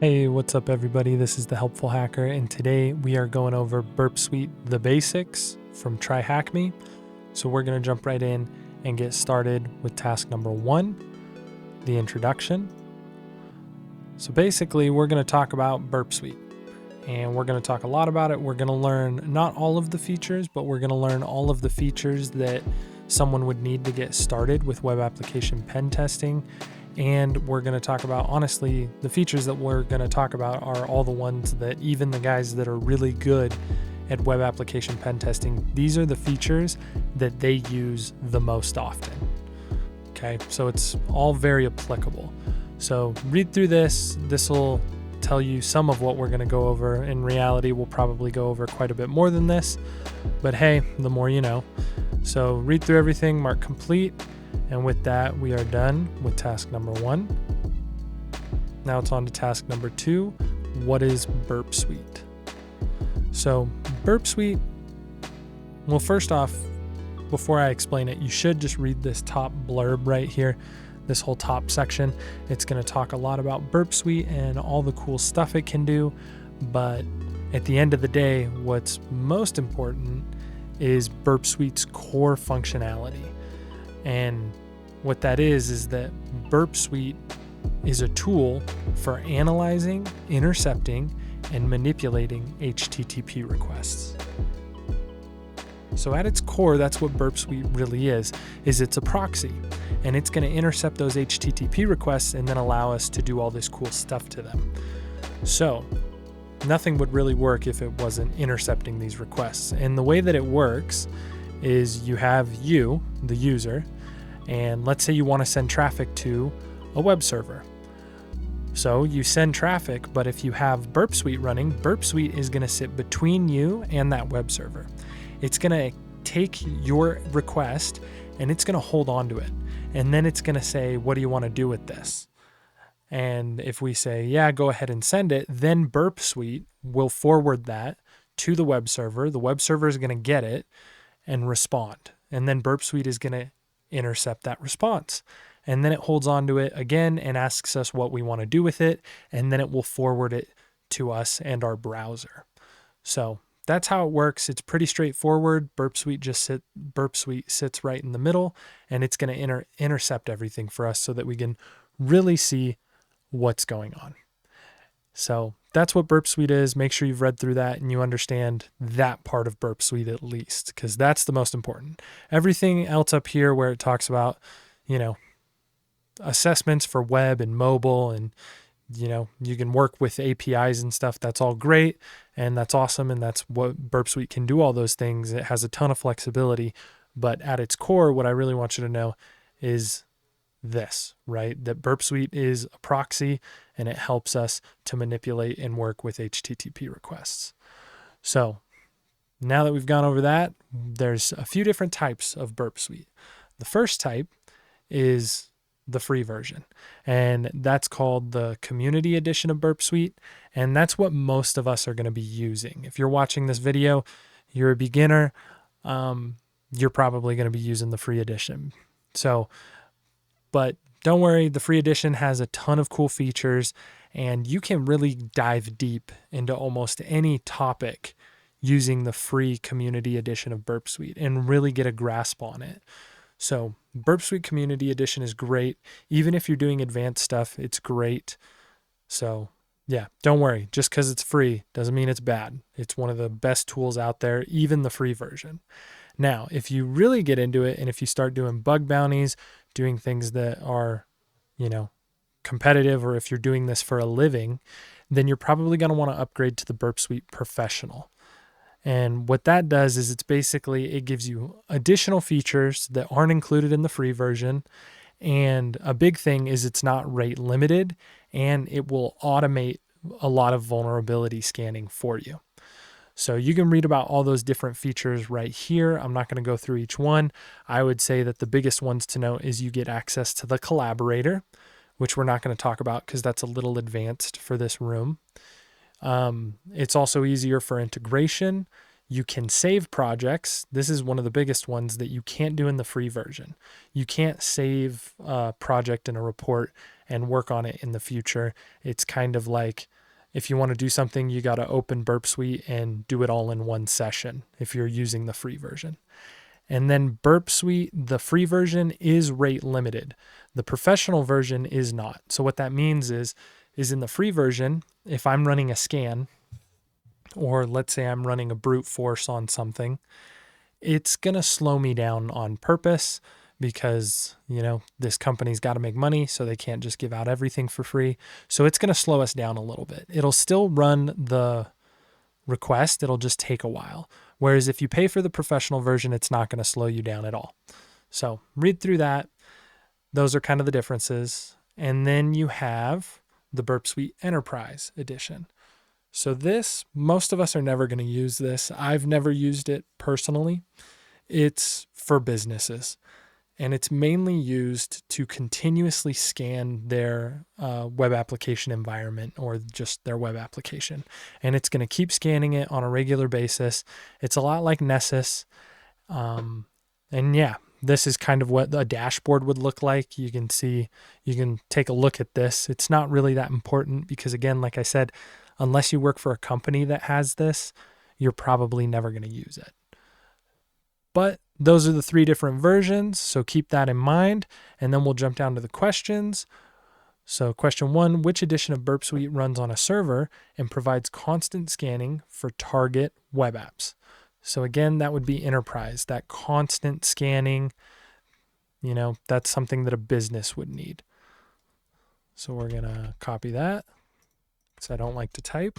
Hey, what's up everybody? This is the Helpful Hacker, and today we are going over Burp Suite The Basics from TryHackMe. So we're going to jump right in and get started with task number 1, the introduction. So basically, we're going to talk about Burp Suite, and we're going to talk a lot about it. We're going to learn not all of the features, but we're going to learn all of the features that someone would need to get started with web application pen testing. And we're going to talk about, honestly, the features that we're going to talk about are all the ones that even the guys that are really good at web application pen testing, these are the features that they use the most often. Okay, so it's all very applicable. So read through this. This will tell you some of what we're going to go over. In reality, we'll probably go over quite a bit more than this, but hey, the more you know. So read through everything, mark complete. And with that, we are done with task number 1. Now it's on to task number 2. What is Burp Suite? So Burp Suite, well, first off, before I explain it, you should just read this top blurb right here, this whole top section. It's going to talk a lot about Burp Suite and all the cool stuff it can do. But at the end of the day, what's most important is Burp Suite's core functionality. And what that is that Burp Suite is a tool for analyzing, intercepting, and manipulating HTTP requests. So at its core, that's what Burp Suite really is it's a proxy, and it's going to intercept those HTTP requests and then allow us to do all this cool stuff to them. So nothing would really work if it wasn't intercepting these requests. And the way that it works is you have the user, and let's say you want to send traffic to a web server. So you send traffic, but if you have Burp Suite running, Burp Suite is going to sit between you and that web server. It's going to take your request and it's going to hold on to it. And then it's going to say, what do you want to do with this? And if we say, yeah, go ahead and send it, then Burp Suite will forward that to the web server. The web server is going to get it and respond. And then Burp Suite is going to intercept that response. And then it holds on to it again and asks us what we want to do with it. And then it will forward it to us and our browser. So that's how it works. It's pretty straightforward. Burp Suite sits right in the middle, and it's going to intercept everything for us so that we can really see what's going on. So that's what Burp Suite is. Make sure you've read through that and you understand that part of Burp Suite at least, because that's the most important. Everything else up here where it talks about, assessments for web and mobile, and, you can work with APIs and stuff. That's all great. And that's awesome. And that's what Burp Suite can do, all those things. It has a ton of flexibility, but at its core, what I really want you to know is this, right? That Burp Suite is a proxy and it helps us to manipulate and work with HTTP requests. So now that we've gone over that, there's a few different types of Burp Suite. The first type is the free version, and that's called the Community Edition of Burp Suite, and that's what most of us are going to be using. If you're watching this video, you're a beginner, you're probably going to be using the free edition. But don't worry, the free edition has a ton of cool features, and you can really dive deep into almost any topic using the free Community Edition of Burp Suite and really get a grasp on it. So Burp Suite Community Edition is great. Even if you're doing advanced stuff, it's great. So yeah, don't worry. Just because it's free doesn't mean it's bad. It's one of the best tools out there, even the free version. Now, if you really get into it and if you start doing bug bounties, doing things that are, competitive, or if you're doing this for a living, then you're probably going to want to upgrade to the Burp Suite Professional. And what that does is it gives you additional features that aren't included in the free version. And a big thing is it's not rate limited, and it will automate a lot of vulnerability scanning for you. So you can read about all those different features right here. I'm not going to go through each one. I would say that the biggest ones to note is you get access to the collaborator, which we're not going to talk about because that's a little advanced for this room. It's also easier for integration. You can save projects. This is one of the biggest ones that you can't do in the free version. You can't save a project in a report and work on it in the future. It's kind of like if you want to do something, you got to open Burp Suite and do it all in one session if you're using the free version. And then Burp Suite, the free version is rate limited. The professional version is not. So what that means is in the free version, if I'm running a scan, or let's say I'm running a brute force on something, it's going to slow me down on purpose because, this company's got to make money, so they can't just give out everything for free. So it's going to slow us down a little bit. It'll still run the request. It'll just take a while. Whereas if you pay for the professional version, it's not going to slow you down at all. So read through that. Those are kind of the differences. And then you have the Burp Suite Enterprise Edition. So this, most of us are never going to use this. I've never used it personally. It's for businesses, and it's mainly used to continuously scan their web application environment or just their web application. And it's going to keep scanning it on a regular basis. It's a lot like Nessus. And yeah, this is kind of what a dashboard would look like. You can see, you can take a look at this. It's not really that important because, again, like I said, unless you work for a company that has this, you're probably never going to use it. But those are the 3 different versions, so keep that in mind. And then we'll jump down to the questions. So question 1, which edition of Burp Suite runs on a server and provides constant scanning for target web apps? So again, that would be Enterprise, that constant scanning, that's something that a business would need. So we're going to copy that because I don't like to type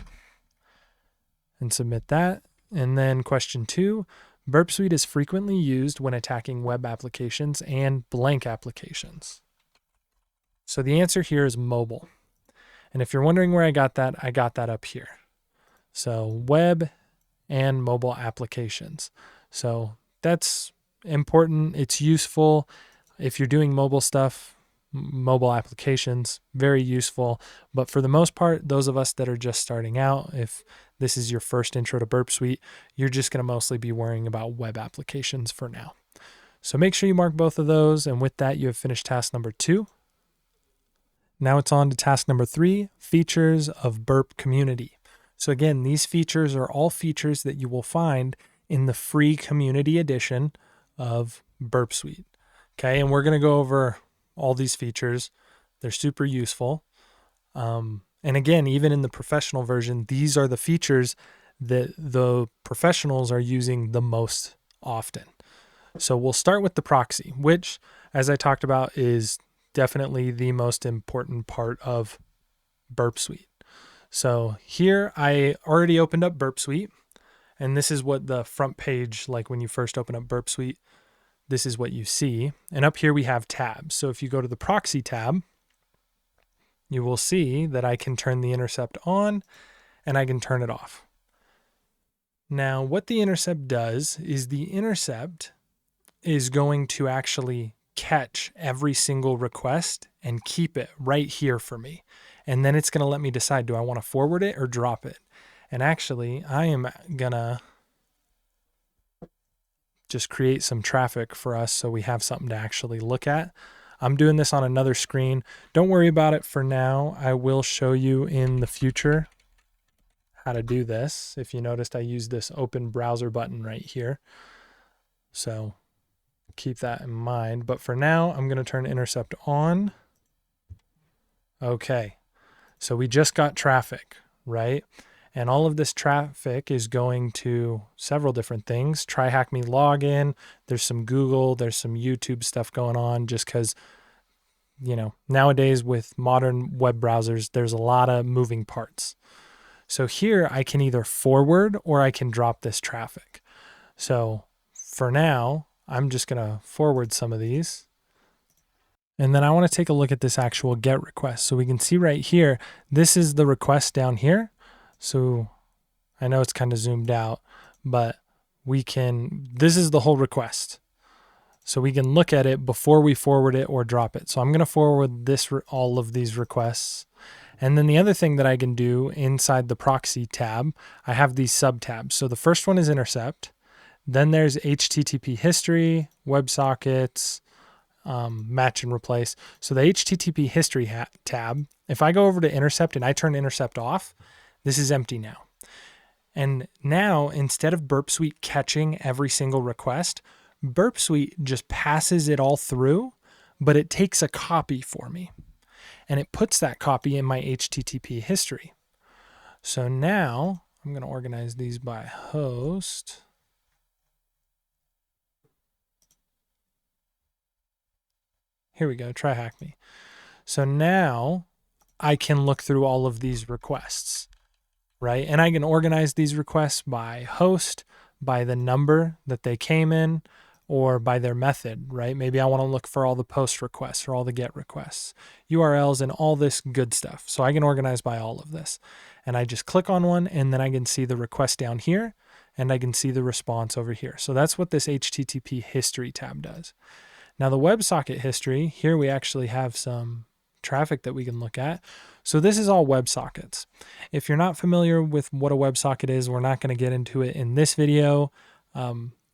and submit that. And then question 2, Burp Suite is frequently used when attacking web applications and blank applications. So the answer here is mobile. And if you're wondering where I got that up here. So web and mobile applications. So that's important. It's useful. If you're doing mobile stuff, mobile applications, very useful. But for the most part, those of us that are just starting out, if this is your first intro to Burp Suite, you're just going to mostly be worrying about web applications for now. So make sure you mark both of those. And with that, you have finished task number 2. Now it's on to task number 3, features of Burp Community. So again, these features are all features that you will find in the free community edition of Burp Suite. Okay, and we're going to go over all these features. They're super useful. And again, even in the professional version, these are the features that the professionals are using the most often. So we'll start with the proxy, which, as I talked about, is definitely the most important part of Burp Suite. So here I already opened up Burp Suite, and this is what the front page, like when you first open up Burp Suite, this is what you see. And up here we have tabs. So if you go to the proxy tab, you will see that I can turn the intercept on and I can turn it off. Now, what the intercept does is the intercept is going to actually catch every single request and keep it right here for me. And then it's going to let me decide, do I want to forward it or drop it? And actually, I am going to just create some traffic for us so we have something to actually look at. I'm doing this on another screen. Don't worry about it for now. I will show you in the future how to do this. If you noticed, I used this open browser button right here. So keep that in mind. But for now, I'm going to turn intercept on. Okay. So we just got traffic, right? And all of this traffic is going to several different things. TryHackMe login. There's some Google. There's some YouTube stuff going on just because, nowadays with modern web browsers, there's a lot of moving parts. So here I can either forward or I can drop this traffic. So for now, I'm just going to forward some of these. And then I want to take a look at this actual GET request. So we can see right here, this is the request down here. So I know it's kind of zoomed out, but this is the whole request. So we can look at it before we forward it or drop it. So I'm going to forward all of these requests. And then the other thing that I can do inside the proxy tab, I have these sub tabs. So the first one is intercept. Then there's HTTP history, WebSockets, match and replace. So the HTTP history tab, if I go over to intercept and I turn intercept off, this is empty now. And now, instead of Burp Suite catching every single request, Burp Suite just passes it all through, but it takes a copy for me. And it puts that copy in my HTTP history. So now I'm going to organize these by host. Here we go, TryHackMe. So now I can look through all of these requests, right? And I can organize these requests by host, by the number that they came in, or by their method, right? Maybe I want to look for all the post requests or all the get requests, URLs, and all this good stuff. So I can organize by all of this. And I just click on one, and then I can see the request down here, and I can see the response over here. So that's what this HTTP history tab does. Now the WebSocket history, here we actually have some traffic that we can look at. So this is all WebSockets. If you're not familiar with what a WebSocket is, we're not going to get into it in this video.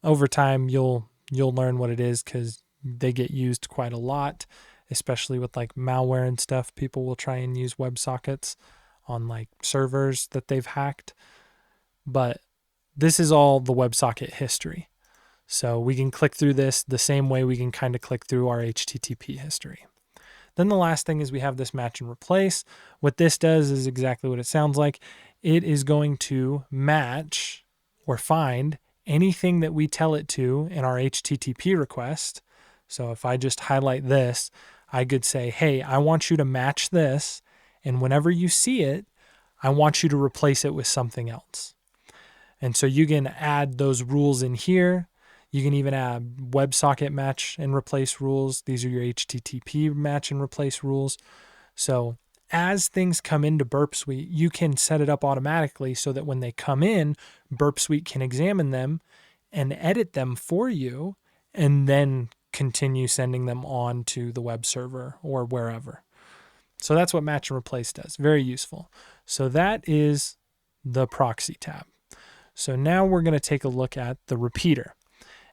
Over time, you'll learn what it is because they get used quite a lot, especially with like malware and stuff. People will try and use WebSockets on like servers that they've hacked. But this is all the WebSocket history. So we can click through this the same way we can kind of click through our HTTP history. Then the last thing is we have this match and replace. What this does is exactly what it sounds like. It is going to match or find anything that we tell it to in our HTTP request. So if I just highlight this, I could say, hey, I want you to match this. And whenever you see it, I want you to replace it with something else. And so you can add those rules in here. You can even add WebSocket match and replace rules. These are your HTTP match and replace rules. So as things come into Burp Suite, you can set it up automatically so that when they come in, Burp Suite can examine them and edit them for you and then continue sending them on to the web server or wherever. So that's what match and replace does. Very useful. So that is the proxy tab. So now we're going to take a look at the repeater.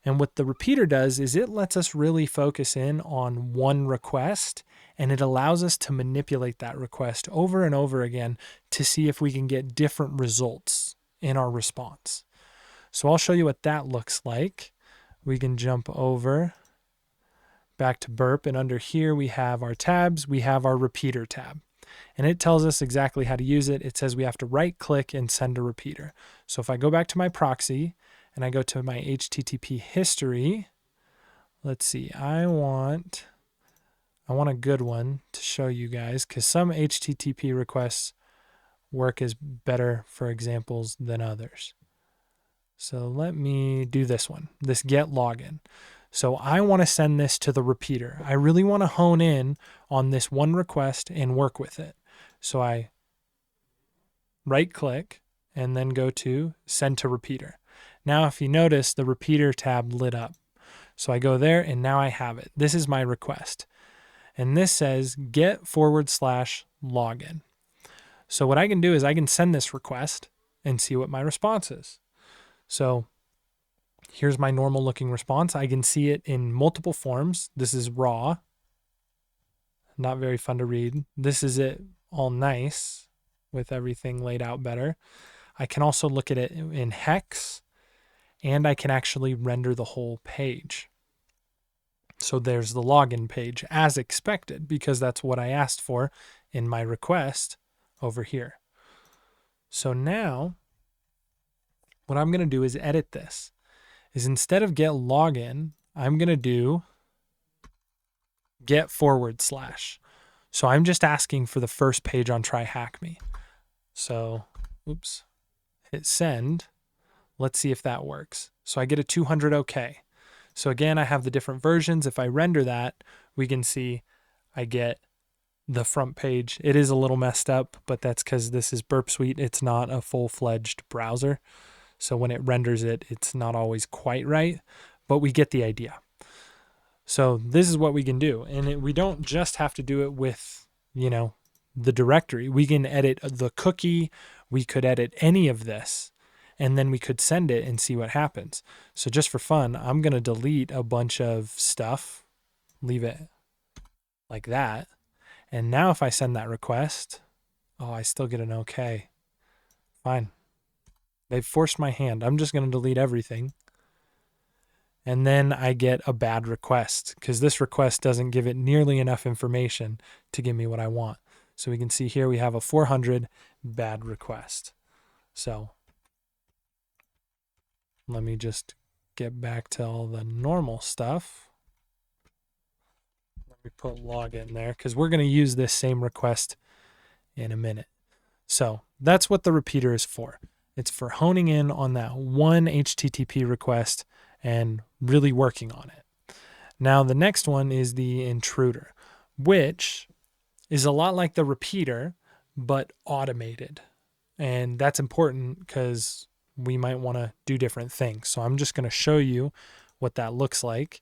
And what the repeater does is it lets us really focus in on one request, and it allows us to manipulate that request over and over again to see if we can get different results in our response. So I'll show you what that looks like. We can jump over back to Burp, and under here we have our tabs. We have our repeater tab, and it tells us exactly how to use it. It says we have to right click and send a repeater. So if I go back to my proxy, and I go to my HTTP history, let's see, I want a good one to show you guys because some HTTP requests work as better for examples than others. So let me do this one, this get login. So I want to send this to the repeater. I really want to hone in on this one request and work with it. So I right click and then go to send to repeater. Now, if you notice, the repeater tab lit up. So I go there and now I have it. This is my request. And this says get/login. So what I can do is I can send this request and see what my response is. So here's my normal looking response. I can see it in multiple forms. This is raw. Not very fun to read. This is it all nice with everything laid out better. I can also look at it in hex. And I can actually render the whole page. So there's the login page as expected because that's what I asked for in my request over here. So now what I'm going to do is edit this. Is instead of get login, I'm going to do get /. So I'm just asking for the first page on TryHackMe. So, oops, hit send. Let's see if that works. So I get a 200 OK. So again, I have the different versions. If I render that, we can see I get the front page. It is a little messed up, but that's because this is Burp Suite. It's not a full-fledged browser. So when it renders it, it's not always quite right, but we get the idea. So this is what we can do. And we don't just have to do it with, the directory. We can edit the cookie. We could edit any of this, and then we could send it and see what happens. So just for fun, I'm going to delete a bunch of stuff, leave it like that. And now if I send that request, oh, I still get an okay. Fine. They've forced my hand. I'm just going to delete everything. And then I get a bad request because this request doesn't give it nearly enough information to give me what I want. So we can see here we have a 400 bad request. So let me just get back to all the normal stuff. Let me put log in there because we're going to use this same request in a minute. So that's what the repeater is for. It's for honing in on that one HTTP request and really working on it. Now the next one is the intruder, which is a lot like the repeater, but automated. And that's important because we might want to do different things. So I'm just going to show you what that looks like.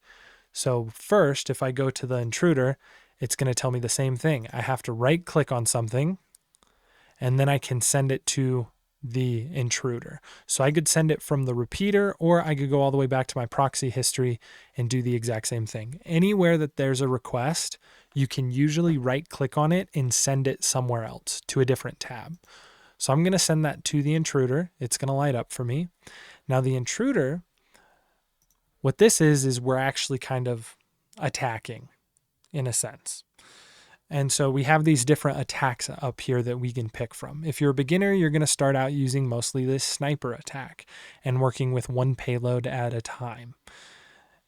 So first, if I go to the intruder, it's going to tell me the same thing. I have to right click on something and then I can send it to the intruder. So I could send it from the repeater, or I could go all the way back to my proxy history and do the exact same thing. Anywhere that there's a request, you can usually right click on it and send it somewhere else to a different tab. So I'm going to send that to the intruder. It's going to light up for me. Now the intruder, what this is we're actually kind of attacking in a sense. And so we have these different attacks up here that we can pick from. If you're a beginner, you're going to start out using mostly this sniper attack and working with one payload at a time.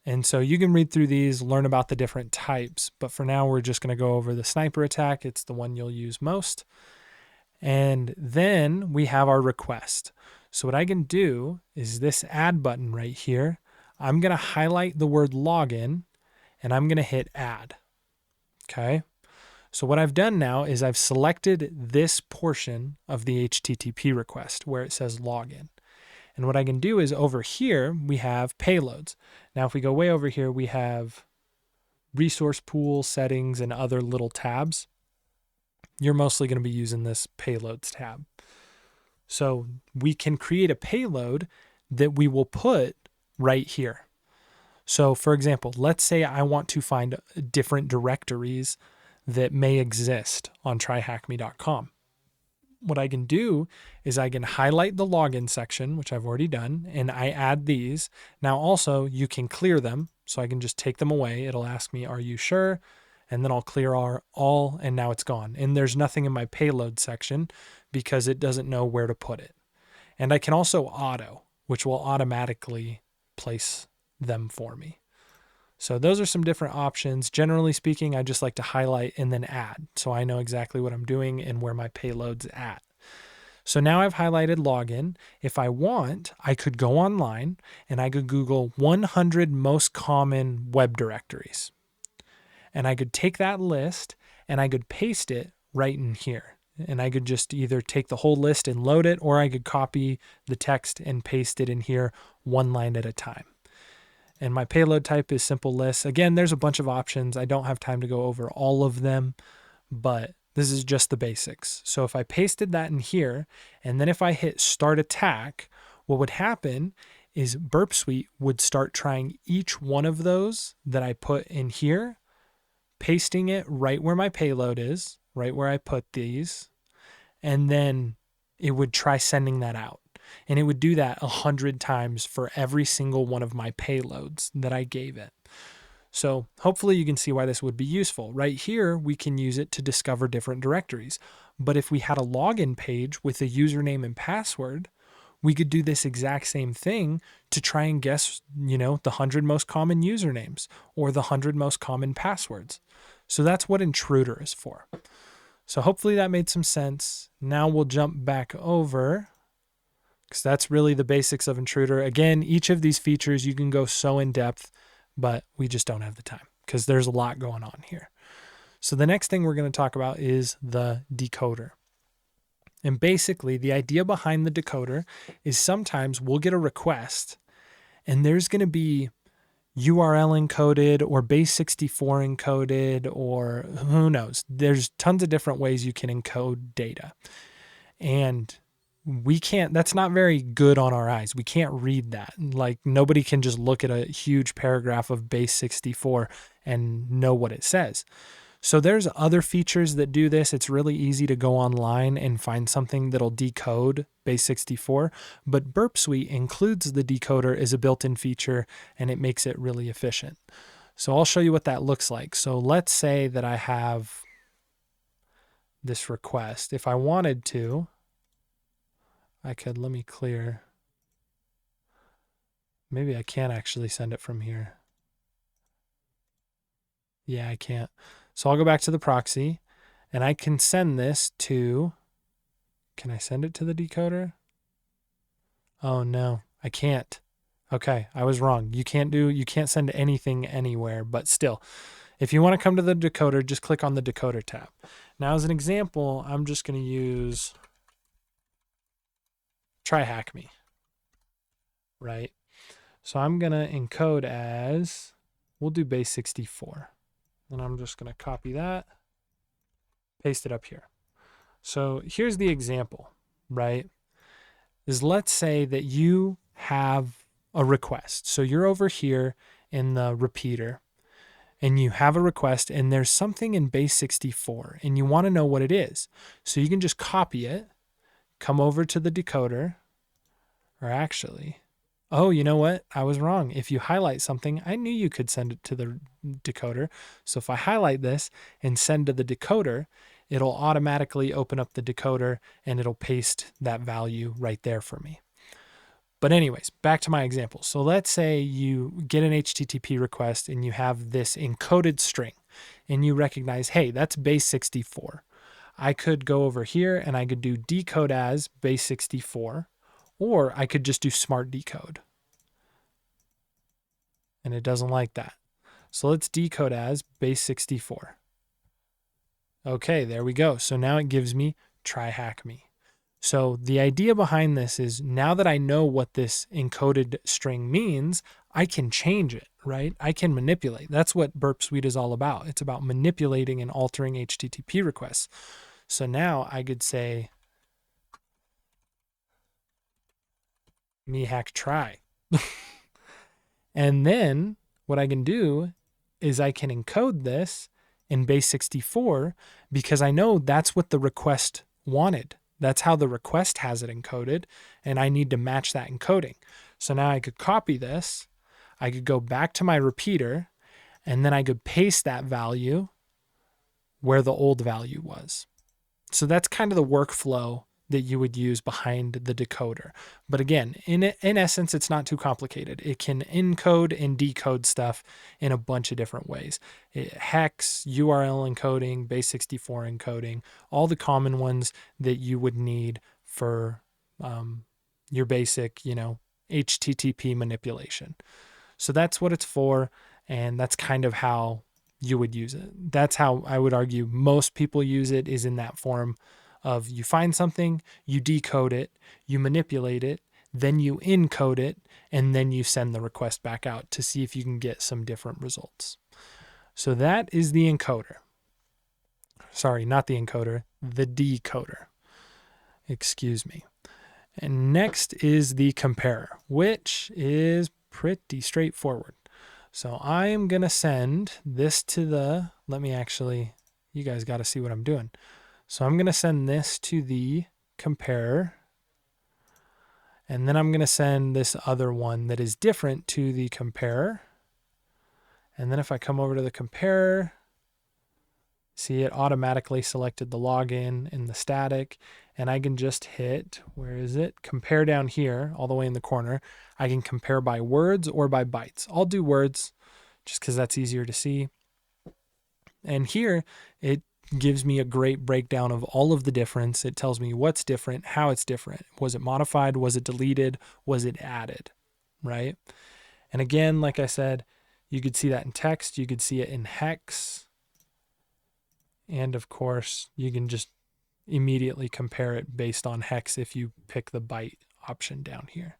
And so you can read through these, learn about the different types. But for now, we're just going to go over the sniper attack. It's the one you'll use most. And then we have our request. So what I can do is this add button right here. I'm going to highlight the word login and I'm going to hit add. Okay. So what I've done now is I've selected this portion of the HTTP request where it says login. And what I can do is over here, we have payloads. Now, if we go way over here, we have resource pool settings and other little tabs. You're mostly going to be using this payloads tab. So we can create a payload that we will put right here. So for example, let's say I want to find different directories that may exist on tryhackme.com. What I can do is I can highlight the login section, which I've already done, and I add these. Now also you can clear them. So I can just take them away. It'll ask me, are you sure? And then I'll clear all, and now it's gone. And there's nothing in my payload section because it doesn't know where to put it. And I can also auto, which will automatically place them for me. So those are some different options. Generally speaking, I just like to highlight and then add, so I know exactly what I'm doing and where my payload's at. So now I've highlighted login. If I want, I could go online and I could Google 100 most common web directories. And I could take that list and I could paste it right in here. And I could just either take the whole list and load it, or I could copy the text and paste it in here one line at a time. And my payload type is simple lists. Again, there's a bunch of options. I don't have time to go over all of them, but this is just the basics. So if I pasted that in here, and then if I hit start attack, what would happen is Burp Suite would start trying each one of those that I put in here, pasting it right where my payload is, right where I put these, and then it would try sending that out. And it would do that 100 times for every single one of my payloads that I gave it. So hopefully you can see why this would be useful. Right here, we can use it to discover different directories. But if we had a login page with a username and password, we could do this exact same thing to try and guess, the 100 most common usernames or the 100 most common passwords. So that's what intruder is for. So hopefully that made some sense. Now we'll jump back over, because that's really the basics of intruder. Again, each of these features you can go so in depth, but we just don't have the time because there's a lot going on here. So the next thing we're going to talk about is the decoder. And basically the idea behind the decoder is sometimes we'll get a request and there's going to be URL encoded or base64 encoded, or who knows. There's tons of different ways you can encode data. And we can't, that's not very good on our eyes. We can't read that. Like nobody can just look at a huge paragraph of base64 and know what it says. So there's other features that do this. It's really easy to go online and find something that'll decode base64, but Burp Suite includes the decoder as a built-in feature, and it makes it really efficient. So I'll show you what that looks like. So let's say that I have this request. If I wanted to, I could, let me clear. Maybe I can't actually send it from here. Yeah, I can't. So I'll go back to the proxy and I can send this to, can I send it to the decoder? Oh no, I can't. Okay, I was wrong. You can't send anything anywhere, but still, if you want to come to the decoder, just click on the decoder tab. Now as an example, I'm just going to use TryHackMe, right? So I'm going to encode as, we'll do base64. And I'm just going to copy that, paste it up here. So here's the example, right? Is let's say that you have a request. So you're over here in the repeater and you have a request and there's something in base64 and you want to know what it is. So you can just copy it, come over to the decoder, or actually, oh, you know what? I was wrong. If you highlight something, I knew you could send it to the decoder. So if I highlight this and send to the decoder, it'll automatically open up the decoder and it'll paste that value right there for me. But anyways, back to my example. So let's say you get an HTTP request and you have this encoded string and you recognize, hey, that's base64. I could go over here and I could do decode as base64, or I could just do smart decode. And it doesn't like that. So let's decode as base64. Okay, there we go. So now it gives me TryHackMe. So the idea behind this is now that I know what this encoded string means, I can change it, right? I can manipulate. That's what Burp Suite is all about. It's about manipulating and altering HTTP requests. So now I could say, me hack try. And then what I can do is I can encode this in base64 because I know that's what the request wanted. That's how the request has it encoded, and I need to match that encoding. So now I could copy this, I could go back to my repeater, and then I could paste that value where the old value was. So that's kind of the workflow that you would use behind the decoder. But again, in essence, it's not too complicated. It can encode and decode stuff in a bunch of different ways. Hex, URL encoding, base64 encoding, all the common ones that you would need for your basic, HTTP manipulation. So that's what it's for, and that's kind of how you would use it. That's how I would argue most people use it, is in that form of you find something, you decode it, you manipulate it, then you encode it, and then you send the request back out to see if you can get some different results. So that is the encoder. Sorry, not the encoder, the decoder. Excuse me. And next is the comparer, which is pretty straightforward. So I am going to send this to the, you guys got to see what I'm doing. So I'm going to send this to the comparer, and then I'm going to send this other one that is different to the comparer. And then if I come over to the comparer, see it automatically selected the login and the static, and I can just hit, where is it? Compare down here, all the way in the corner. I can compare by words or by bytes. I'll do words just because that's easier to see. And here it gives me a great breakdown of all of the difference. It tells me what's different, how it's different. Was it modified? Was it deleted? Was it added? Right? And again, like I said, you could see that in text. You could see it in hex. And of course, you can just immediately compare it based on hex if you pick the byte option down here.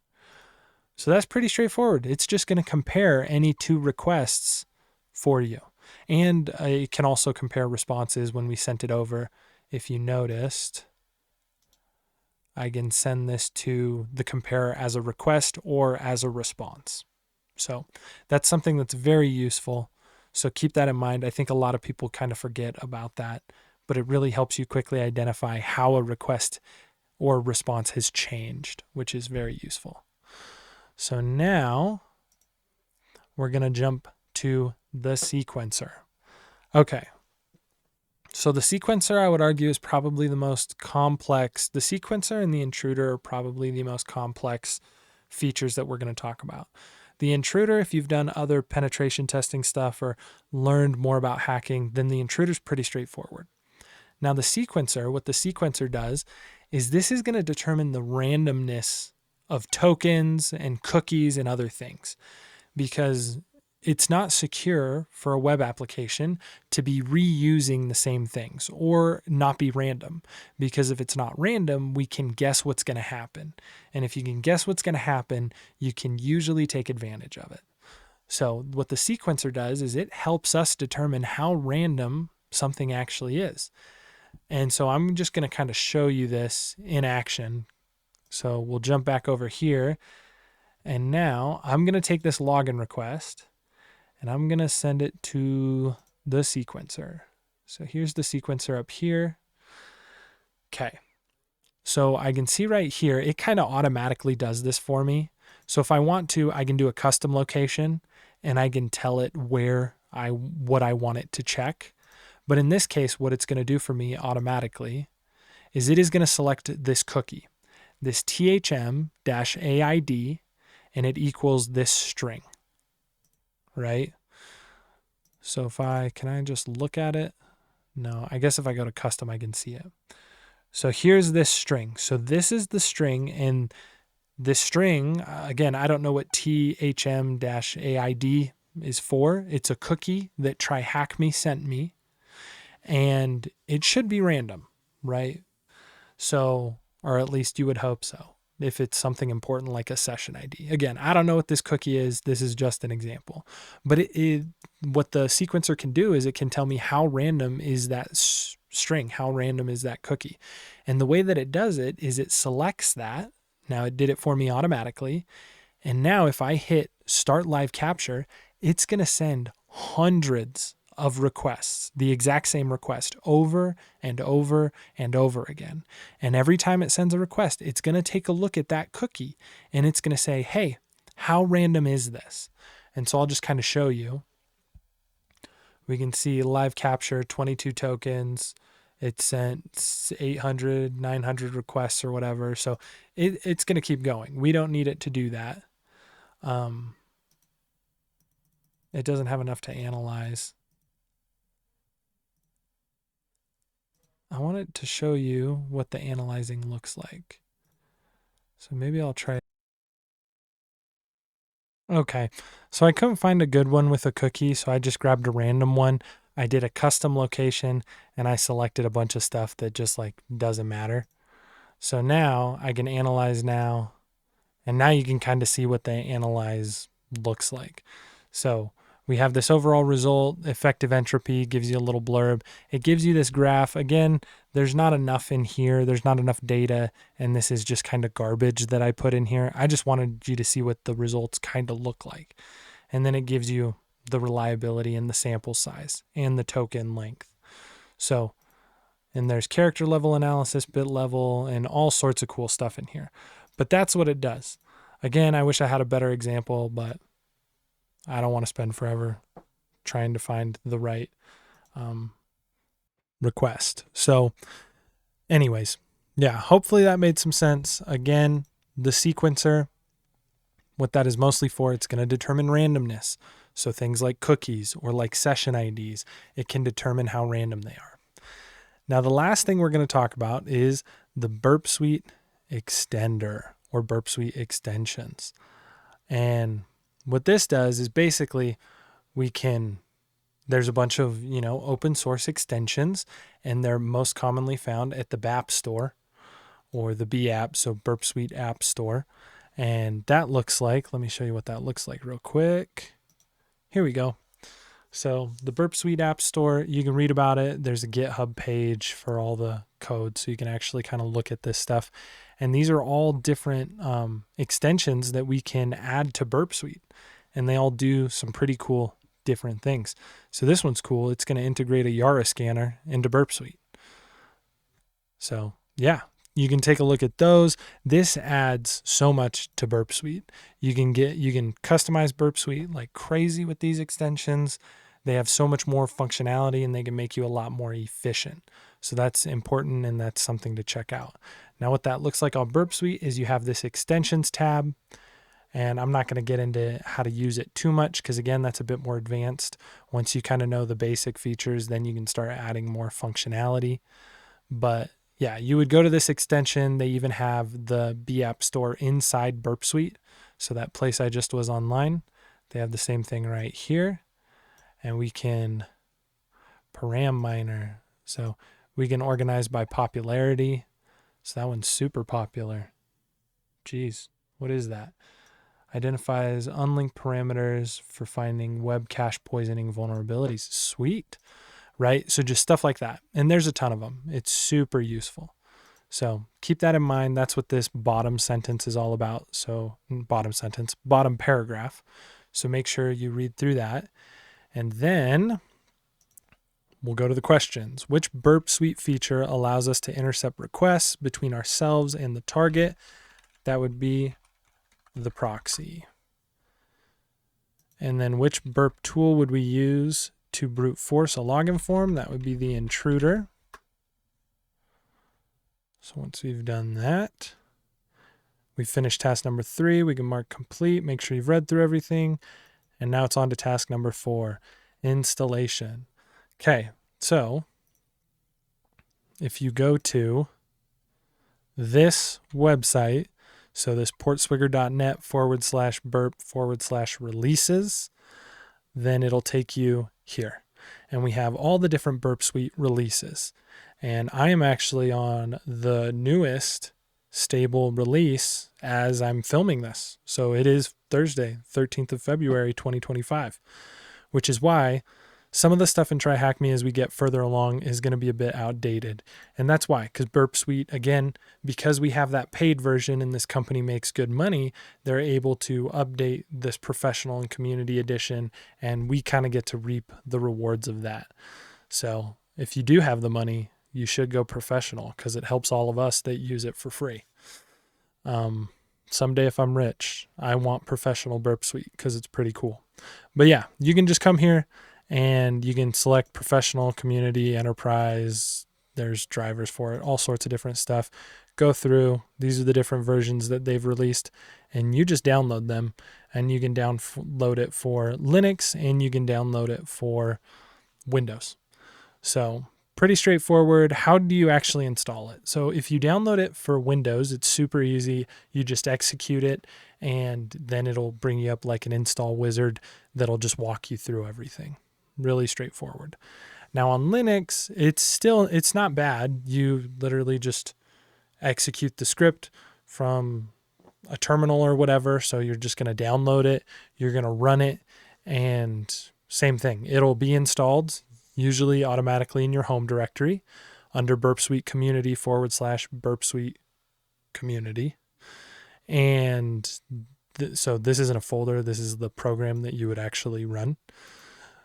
So that's pretty straightforward. It's just going to compare any two requests for you. And it can also compare responses when we sent it over. If you noticed, I can send this to the comparer as a request or as a response. So that's something that's very useful. So keep that in mind. I think a lot of people kind of forget about that, but it really helps you quickly identify how a request or response has changed, which is very useful. So now we're going to jump to the sequencer. Okay. So the sequencer, I would argue, is probably the most complex. The sequencer and the intruder are probably the most complex features that we're going to talk about. The intruder, if you've done other penetration testing stuff or learned more about hacking, then the intruder is pretty straightforward. Now the sequencer, what the sequencer does is this is going to determine the randomness of tokens and cookies and other things, because it's not secure for a web application to be reusing the same things or not be random, because if it's not random, we can guess what's going to happen. And if you can guess what's going to happen, you can usually take advantage of it. So what the sequencer does is it helps us determine how random something actually is. And so I'm just going to kind of show you this in action. So we'll jump back over here. And now I'm going to take this login request and I'm going to send it to the sequencer. So here's the sequencer up here. Okay. So I can see right here, it kind of automatically does this for me. So if I want to, I can do a custom location and I can tell it what I want it to check. But in this case, what it's going to do for me automatically is it is going to select this cookie, this THM-AID, and it equals this string, right? So can I just look at it? No, I guess if I go to custom, I can see it. So here's this string. So this is the string, and this string, again, I don't know what THM-AID is for. It's a cookie that TryHackMe sent me, and it should be random, right? So, or at least you would hope so, if it's something important like a session ID. Again, I don't know what this cookie is. This is just an example. But what the sequencer can do is it can tell me how random is that string, how random is that cookie. And the way that it does it is it selects that. Now it did it for me automatically. And now if I hit start live capture, it's going to send hundreds of requests, the exact same request over and over and over again. And every time it sends a request, it's going to take a look at that cookie and it's going to say, hey, how random is this? And so I'll just kind of show you. We can see live capture, 22 tokens. It sent 800, 900 requests or whatever. So it's going to keep going. We don't need it to do that. It doesn't have enough to analyze. I want it to show you what the analyzing looks like. So maybe I'll try. Okay, so I couldn't find a good one with a cookie, so I just grabbed a random one. I did a custom location and I selected a bunch of stuff that just like doesn't matter. So now I can analyze now, and now you can kind of see what the analyze looks like. So we have this overall result, effective entropy, gives you a little blurb. It gives you this graph. Again, there's not enough in here. There's not enough data, and this is just kind of garbage that I put in here. I just wanted you to see what the results kind of look like. And then it gives you the reliability and the sample size and the token length. So, and there's character level analysis, bit level, and all sorts of cool stuff in here. But that's what it does. Again, I wish I had a better example, but I don't want to spend forever trying to find the right request. So anyways, yeah, hopefully that made some sense. Again, the sequencer, what that is mostly for, it's going to determine randomness. So things like cookies or like session IDs, it can determine how random they are. Now, the last thing we're going to talk about is the Burp Suite extender or Burp Suite extensions. And what this does is basically there's a bunch of, open source extensions, and they're most commonly found at the BAP store or the B app, so Burp Suite App Store. And that looks like, let me show you what that looks like real quick. Here we go. So the Burp Suite App Store, you can read about it. There's a GitHub page for all the code, so you can actually kind of look at this stuff. And these are all different extensions that we can add to Burp Suite. And they all do some pretty cool different things. So this one's cool. It's going to integrate a Yara scanner into Burp Suite. So yeah, you can take a look at those. This adds so much to Burp Suite. You can customize Burp Suite like crazy with these extensions. They have so much more functionality and they can make you a lot more efficient. So that's important and that's something to check out. Now what that looks like on Burp Suite is you have this extensions tab, and I'm not going to get into how to use it too much because again, that's a bit more advanced. Once you kind of know the basic features, then you can start adding more functionality. But yeah, you would go to this extension. They even have the B App Store inside Burp Suite. So that place I just was online, they have the same thing right here. And we can param miner. So we can organize by popularity. So that one's super popular. Geez, what is that? Identifies unlinked parameters for finding web cache poisoning vulnerabilities. Sweet. Right? So just stuff like that. And there's a ton of them. It's super useful. So keep that in mind. That's what this bottom sentence is all about. So bottom paragraph. So make sure you read through that. And then we'll go to the questions. Which Burp Suite feature allows us to intercept requests between ourselves and the target? That would be the proxy. And then which burp tool would we use to brute force a login form? That would be the intruder. So once we've done that, we've finished task number 3. We can mark complete, make sure you've read through everything. And now it's on to task number 4, installation. Okay, so if you go to this website, so this portswigger.net/burp/releases, then it'll take you here. And we have all the different Burp Suite releases. And I am actually on the newest stable release as I'm filming this. So it is Thursday, 13th of February, 2025, which is why some of the stuff in TryHackMe as we get further along is going to be a bit outdated. And that's why, because Burp Suite, again, because we have that paid version and this company makes good money, they're able to update this professional and community edition, and we kind of get to reap the rewards of that. So if you do have the money, you should go professional because it helps all of us that use it for free. Someday if I'm rich, I want professional Burp Suite because it's pretty cool. But yeah, you can just come here and you can select professional, community, enterprise. There's drivers for it, all sorts of different stuff. Go through. These are the different versions that they've released, and you just download them. And you can download it for Linux, and you can download it for Windows. So pretty straightforward. How do you actually install it? So if you download it for Windows, it's super easy. You just execute it, and then it'll bring you up like an install wizard that'll just walk you through everything. Really straightforward. Now on Linux, it's not bad. You literally just execute the script from a terminal or whatever. So you're just going to download it. You're going to run it, and same thing. It'll be installed usually automatically in your home directory under Burp Suite Community /Burp Suite Community. And so this isn't a folder. This is the program that you would actually run.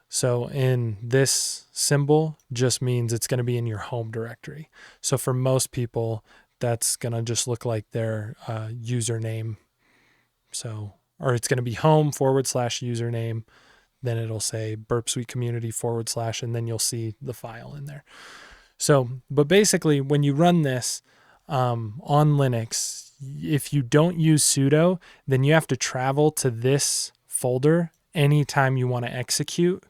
So in this symbol just means it's going to be in your home directory. So for most people, that's going to just look like their username. So, or it's going to be home /username. Then it'll say Burp Suite Community / and then you'll see the file in there. So, but basically when you run this on Linux, if you don't use sudo, then you have to travel to this folder anytime you want to execute.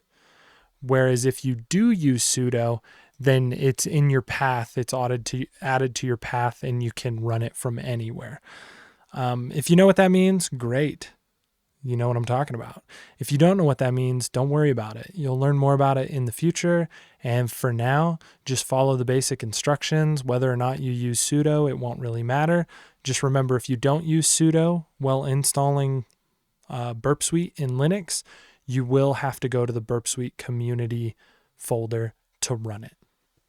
Whereas if you do use sudo, then it's in your path, it's added to your path, and you can run it from anywhere. If you know what that means, great. You know what I'm talking about. If you don't know what that means, don't worry about it. You'll learn more about it in the future. And for now, just follow the basic instructions. Whether or not you use sudo, it won't really matter. Just remember, if you don't use sudo while installing Burp Suite in Linux, you will have to go to the Burp Suite community folder to run it.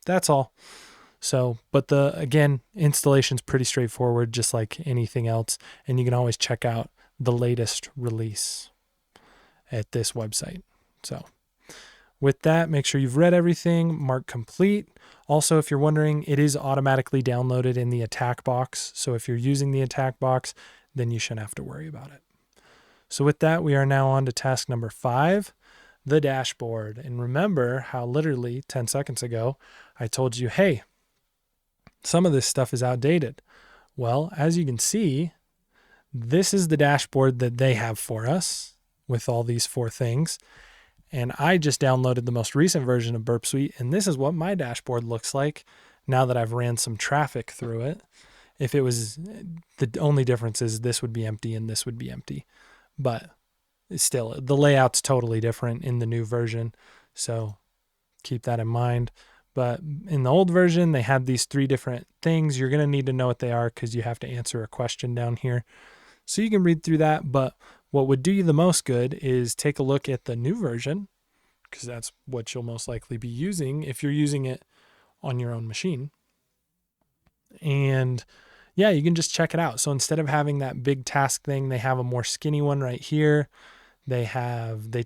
That's all. So, but again, installation's pretty straightforward, just like anything else. And you can always check out the latest release at this website. So with that, make sure you've read everything, mark complete. Also, if you're wondering, it is automatically downloaded in the attack box. So if you're using the attack box, then you shouldn't have to worry about it. So with that, we are now on to task number 5, the dashboard. And remember how literally 10 seconds ago, I told you, hey, some of this stuff is outdated. Well, as you can see, this is the dashboard that they have for us with all these 4 things. And I just downloaded the most recent version of Burp Suite, and this is what my dashboard looks like now that I've ran some traffic through it. If it was, the only difference is this would be empty and this would be empty. But still, the layout's totally different in the new version, so keep that in mind. But in the old version, they had these 3 different things. You're going to need to know what they are because you have to answer a question down here. So you can read through that, but what would do you the most good is take a look at the new version, because that's what you'll most likely be using if you're using it on your own machine. And yeah, you can just check it out. So instead of having that big task thing, they have a more skinny one right here. They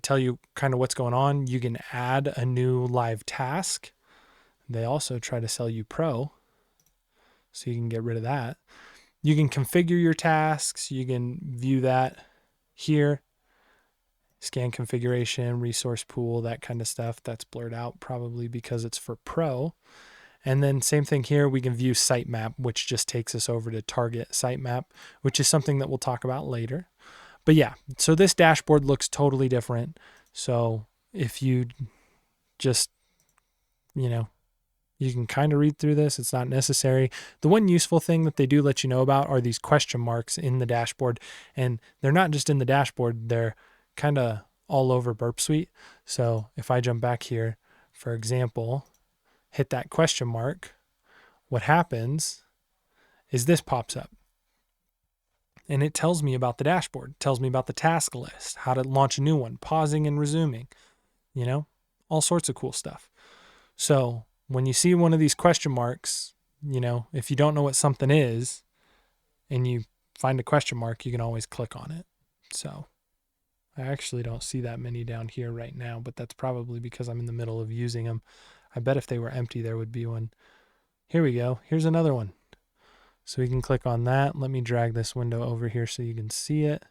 tell you kind of what's going on. You can add a new live task. They also try to sell you Pro, so you can get rid of that. You can configure your tasks. You can view that here. Scan configuration, resource pool, that kind of stuff. That's blurred out probably because it's for Pro. And then same thing here, we can view sitemap, which just takes us over to target sitemap, which is something that we'll talk about later. But yeah, so this dashboard looks totally different. So if you just, you can kind of read through this. It's not necessary. The one useful thing that they do let you know about are these question marks in the dashboard. And they're not just in the dashboard, they're kind of all over Burp Suite. So if I jump back here, for example, hit that question mark, what happens is this pops up. And it tells me about the dashboard, it tells me about the task list, how to launch a new one, pausing and resuming, all sorts of cool stuff. So when you see one of these question marks, if you don't know what something is and you find a question mark, you can always click on it. So I actually don't see that many down here right now, but that's probably because I'm in the middle of using them. I bet if they were empty, there would be one. Here we go. Here's another one. So we can click on that. Let me drag this window over here so you can see it.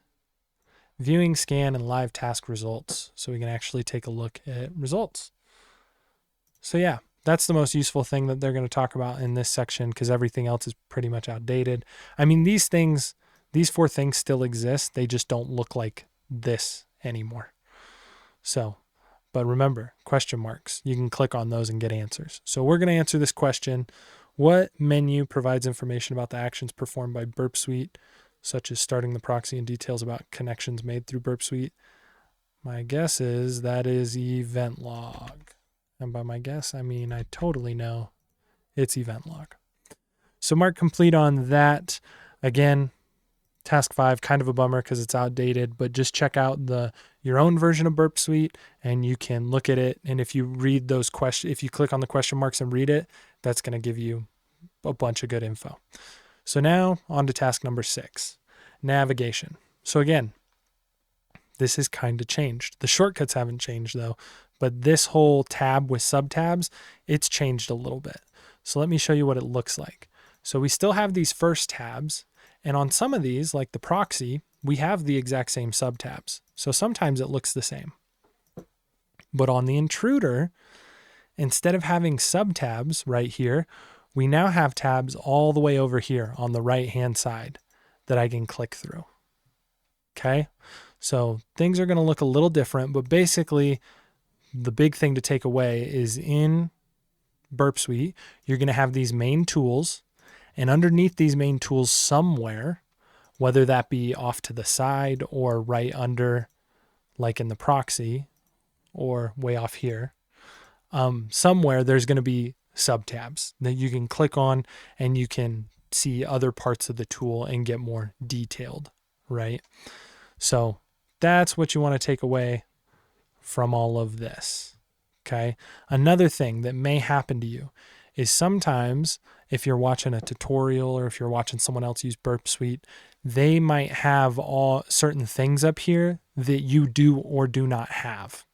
Viewing, scan, and live task results. So we can actually take a look at results. So yeah, that's the most useful thing that they're going to talk about in this section because everything else is pretty much outdated. I mean, these 4 things still exist. They just don't look like this anymore. So, but remember, question marks, you can click on those and get answers. So we're going to answer this question. What menu provides information about the actions performed by Burp Suite, such as starting the proxy and details about connections made through Burp Suite? My guess is that is event log. And by my guess, I mean I totally know it's event log. So mark complete on that. Again, task 5, kind of a bummer because it's outdated, but just check out your own version of Burp Suite and you can look at it. And if you read those questions, if you click on the question marks and read it, that's going to give you a bunch of good info. So now on to task number 6, navigation. So again, this has kind of changed. The shortcuts haven't changed though, but this whole tab with subtabs, it's changed a little bit. So let me show you what it looks like. So we still have these first tabs, and on some of these, like the proxy, we have the exact same subtabs. So sometimes it looks the same. But on the intruder, instead of having subtabs right here, we now have tabs all the way over here on the right-hand side that I can click through. Okay? So things are going to look a little different, but basically the big thing to take away is in Burp Suite, you're going to have these main tools, and underneath these main tools somewhere, whether that be off to the side or right under, like in the proxy, or way off here, somewhere there's going to be subtabs that you can click on and you can see other parts of the tool and get more detailed, right? So that's what you want to take away from all of this. Okay. Another thing that may happen to you is sometimes if you're watching a tutorial or if you're watching someone else use Burp Suite, they might have all certain things up here that you do or do not have.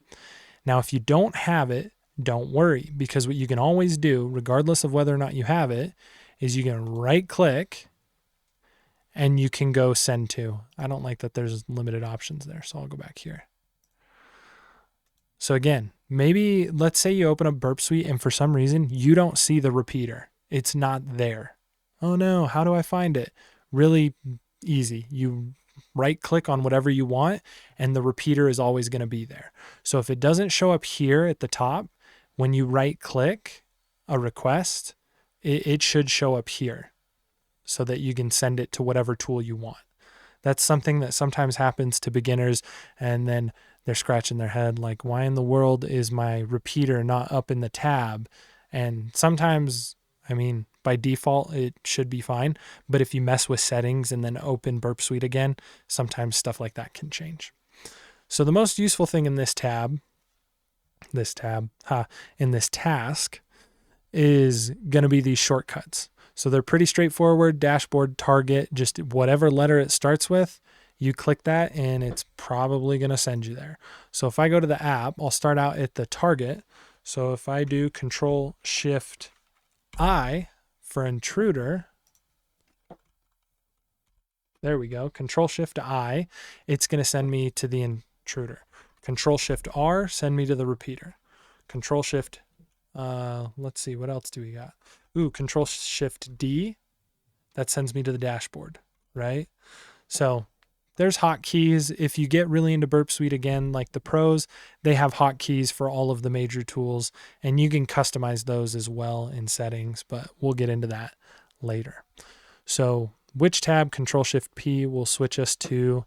Now, if you don't have it, don't worry, because what you can always do, regardless of whether or not you have it, is you can right click and you can go send to. I don't like that there's limited options there, so I'll go back here. So again, maybe let's say you open up Burp Suite and for some reason you don't see the repeater. It's not there. Oh no, how do I find it? Really easy. You right click on whatever you want and the repeater is always going to be there. So if it doesn't show up here at the top, when you right click a request, it should show up here so that you can send it to whatever tool you want. That's something that sometimes happens to beginners, and then they're scratching their head like, why in the world is my repeater not up in the tab? And sometimes, I mean, by default, it should be fine. But if you mess with settings and then open Burp Suite again, sometimes stuff like that can change. So the most useful thing in this in this task is going to be these shortcuts. So they're pretty straightforward. Dashboard, target, just whatever letter it starts with, you click that and it's probably going to send you there. So if I go to the app, I'll start out at the target. So if I do Control-Shift-I for intruder, there we go, Control-Shift-I, it's going to send me to the intruder. Control-Shift-R, send me to the repeater. Control-Shift, let's see, what else do we got? Ooh, Control-Shift-D, that sends me to the dashboard, right? So there's hotkeys. If you get really into Burp Suite, again, like the pros, they have hotkeys for all of the major tools, and you can customize those as well in settings, but we'll get into that later. So which tab? Control-Shift-P will switch us to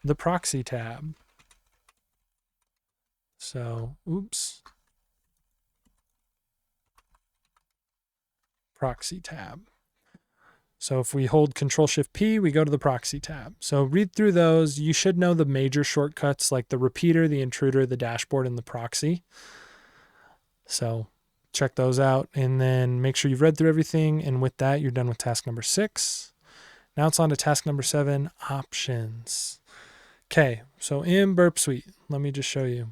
the proxy tab. So, oops. Proxy tab. So if we hold Control-Shift-P, we go to the proxy tab. So read through those. You should know the major shortcuts like the repeater, the intruder, the dashboard, and the proxy. So check those out and then make sure you've read through everything. And with that, you're done with task number 6. Now it's on to task number 7, options. Okay, so in Burp Suite, let me just show you.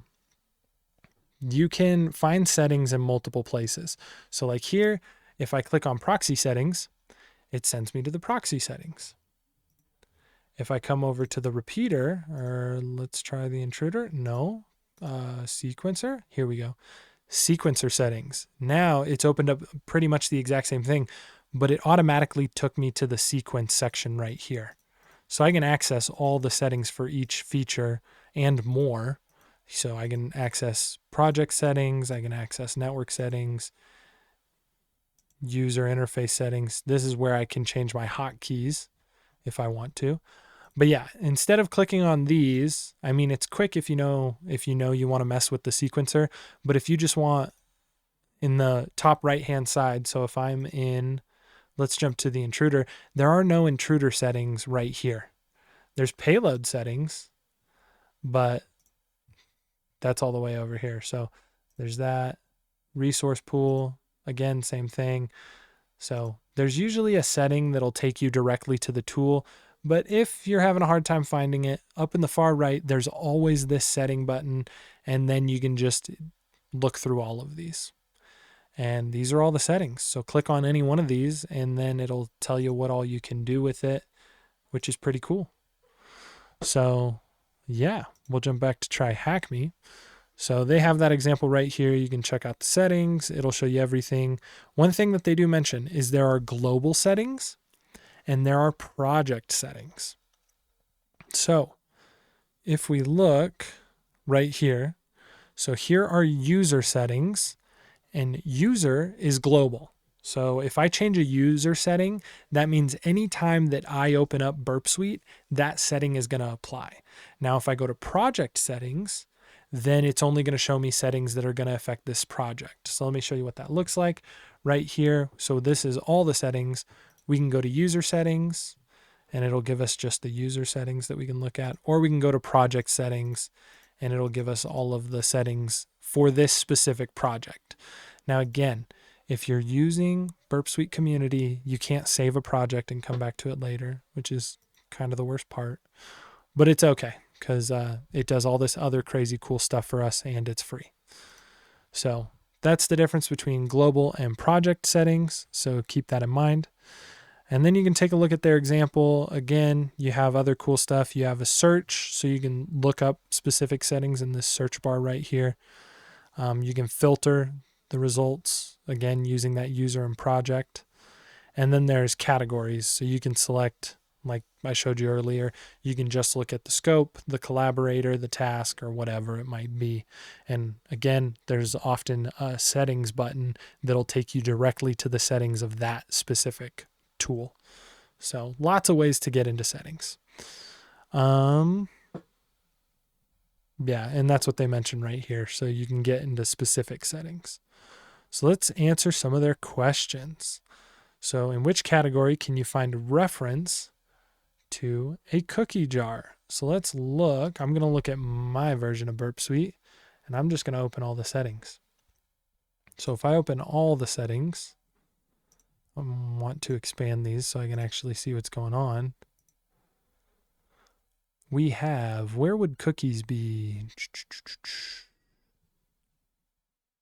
You can find settings in multiple places. So like here, if I click on proxy settings, it sends me to the proxy settings. If I come over to the repeater, or let's try the intruder, sequencer, here we go. Sequencer settings. Now it's opened up pretty much the exact same thing, but it automatically took me to the sequence section right here. So I can access all the settings for each feature and more. So I can access project settings, I can access network settings, user interface settings. This is where I can change my hotkeys if I want to. But yeah, instead of clicking on these, I mean, it's quick if you know you want to mess with the sequencer, but if you just want in the top right-hand side, so if I'm in, let's jump to the intruder, there are no intruder settings right here. There's payload settings, but that's all the way over here. So there's that. Resource pool, again, same thing. So there's usually a setting that'll take you directly to the tool, but if you're having a hard time finding it, up in the far right, there's always this setting button, and then you can just look through all of these. And these are all the settings. So click on any one of these, and then it'll tell you what all you can do with it, which is pretty cool. So yeah, we'll jump back to TryHackMe. So they have that example right here. You can check out the settings. It'll show you everything. One thing that they do mention is there are global settings and there are project settings. So if we look right here, so here are user settings, and user is global. So if I change a user setting, that means anytime that I open up Burp Suite, that setting is going to apply. Now, if I go to project settings, then it's only going to show me settings that are going to affect this project. So let me show you what that looks like right here. So this is all the settings. We can go to user settings, and it'll give us just the user settings that we can look at, or we can go to project settings, and it'll give us all of the settings for this specific project. Now, again, if you're using Burp Suite Community, you can't save a project and come back to it later, which is kind of the worst part. But it's okay, because it does all this other crazy cool stuff for us, and it's free. So that's the difference between global and project settings. So keep that in mind. And then you can take a look at their example. Again, you have other cool stuff. You have a search, so you can look up specific settings in this search bar right here. You can filter the results, again, using that user and project. And then there's categories. So you can select, like I showed you earlier, you can just look at the scope, the collaborator, the task, or whatever it might be. And again, there's often a settings button that'll take you directly to the settings of that specific tool. So lots of ways to get into settings. Yeah, and that's what they mentioned right here. So you can get into specific settings. So let's answer some of their questions. So in which category can you find a reference to a cookie jar? So let's look. I'm going to look at my version of Burp Suite, and I'm just going to open all the settings. So if I open all the settings, I want to expand these so I can actually see what's going on. We have, where would cookies be?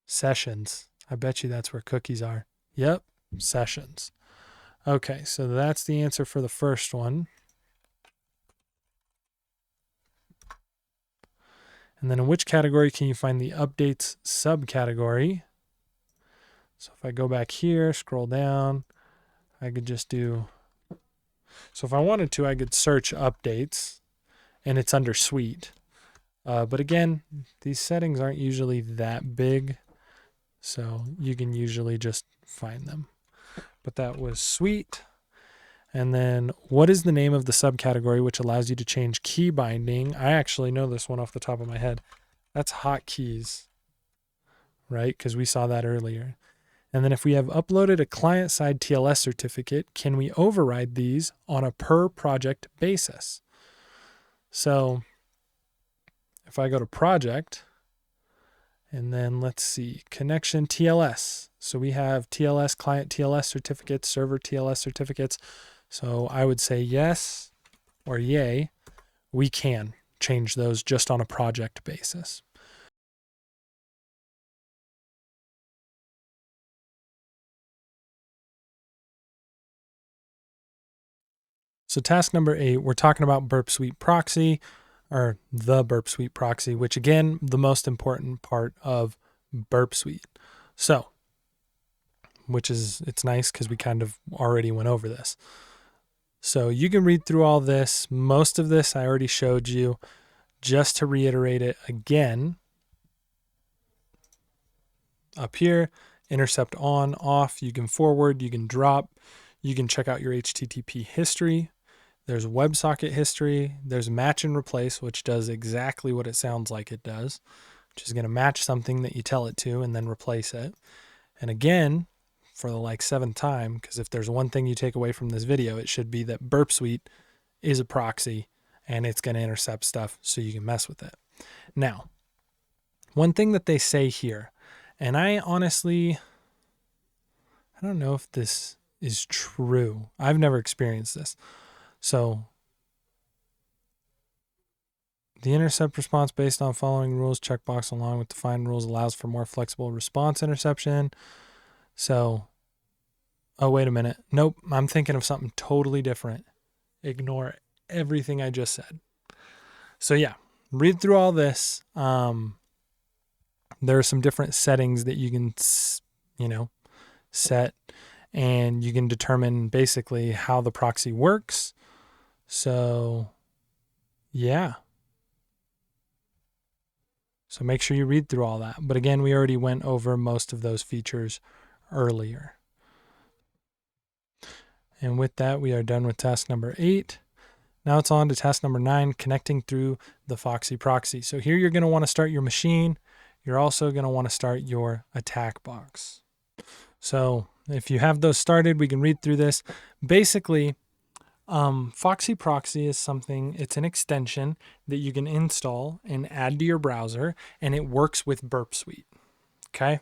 Sessions. I bet you that's where cookies are. Yep, sessions. Okay, so that's the answer for the first one. And then in which category can you find the updates subcategory? So if I go back here, scroll down, I could just do, so if I wanted to, I could search updates, and it's under suite. But again, these settings aren't usually that big, so you can usually just find them. But that was suite. And then what is the name of the subcategory which allows you to change key binding? I actually know this one off the top of my head. That's hotkeys, right? Because we saw that earlier. And then if we have uploaded a client-side TLS certificate, can we override these on a per project basis? So if I go to project, and then let's see, connection TLS. So we have TLS, client TLS certificates, server TLS certificates. So I would say yes or yay, we can change those just on a project basis. So task number 8, we're talking about Burp Suite Proxy, or the Burp Suite Proxy, which again, the most important part of Burp Suite. So, it's nice because we kind of already went over this. So you can read through all this. Most of this I already showed you. Just to reiterate it again, up here, intercept on, off, you can forward, you can drop, you can check out your HTTP history. There's WebSocket history. There's match and replace, which does exactly what it sounds like it does, which is going to match something that you tell it to and then replace it. And again, for the like 7th time, because if there's one thing you take away from this video, it should be that Burp Suite is a proxy and it's going to intercept stuff so you can mess with it. Now, one thing that they say here, and I honestly, I don't know if this is true. I've never experienced this. So the intercept response based on following rules checkbox along with defined rules allows for more flexible response interception. So, oh, wait a minute. Nope, I'm thinking of something totally different. Ignore everything I just said. So yeah, read through all this. There are some different settings that you can, set, and you can determine basically how the proxy works. So yeah. So make sure you read through all that. But again, we already went over most of those features earlier. And with that, we are done with task number 8. Now it's on to task number 9, connecting through the Foxy proxy. So here you're going to want to start your machine. You're also going to want to start your attack box. So if you have those started, we can read through this. Basically, Foxy Proxy is something, it's an extension that you can install and add to your browser, and it works with Burp Suite. Okay.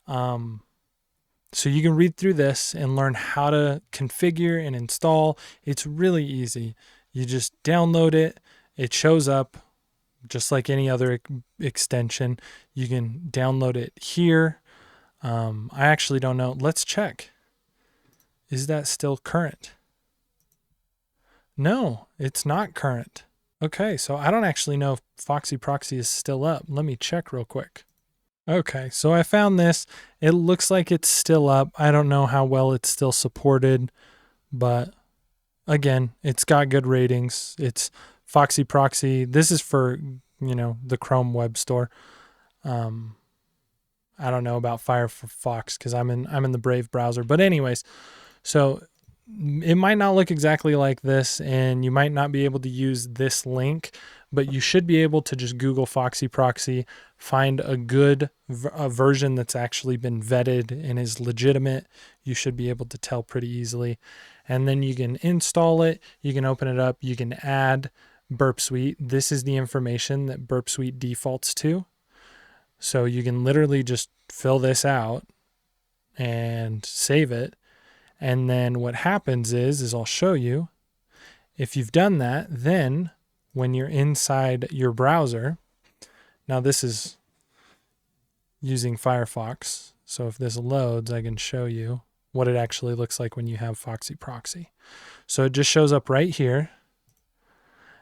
So you can read through this and learn how to configure and install. It's really easy. You just download it. It shows up just like any other extension. You can download it here. I actually don't know. Let's check. Is that still current? No, it's not current. Okay, so I don't actually know if Foxy Proxy is still up. Let me check real quick. Okay, so I found this. It looks like it's still up. I don't know how well it's still supported, but again, it's got good ratings. It's Foxy Proxy. This is for, the Chrome web store. I don't know about Firefox because I'm in the Brave browser. But anyways, so it might not look exactly like this, and you might not be able to use this link, but you should be able to just Google Foxy Proxy, find a good version that's actually been vetted and is legitimate. You should be able to tell pretty easily. And then you can install it. You can open it up. You can add Burp Suite. This is the information that Burp Suite defaults to. So you can literally just fill this out and save it. And then what happens is I'll show you. If you've done that, then when you're inside your browser, now this is using Firefox. So if this loads, I can show you what it actually looks like when you have Foxy Proxy. So it just shows up right here.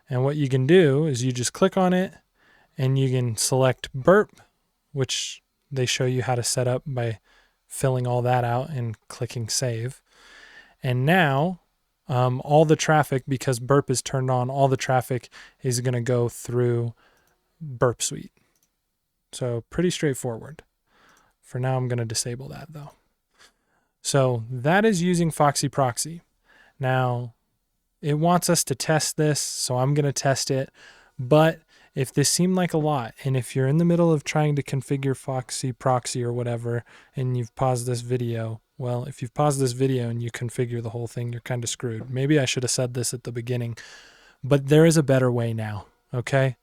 And what you can do is you just click on it and you can select Burp, which they show you how to set up by filling all that out and clicking save. And now all the traffic, because Burp is turned on, all the traffic is going to go through Burp Suite. So pretty straightforward. For now, I'm going to disable that though. So that is using Foxy Proxy. Now, it wants us to test this, so I'm going to test it. But if this seemed like a lot, and if you're in the middle of trying to configure Foxy Proxy or whatever, and you've paused this video, well, if you've paused this video and you configure the whole thing, you're kind of screwed. Maybe I should have said this at the beginning, but there is a better way now, okay?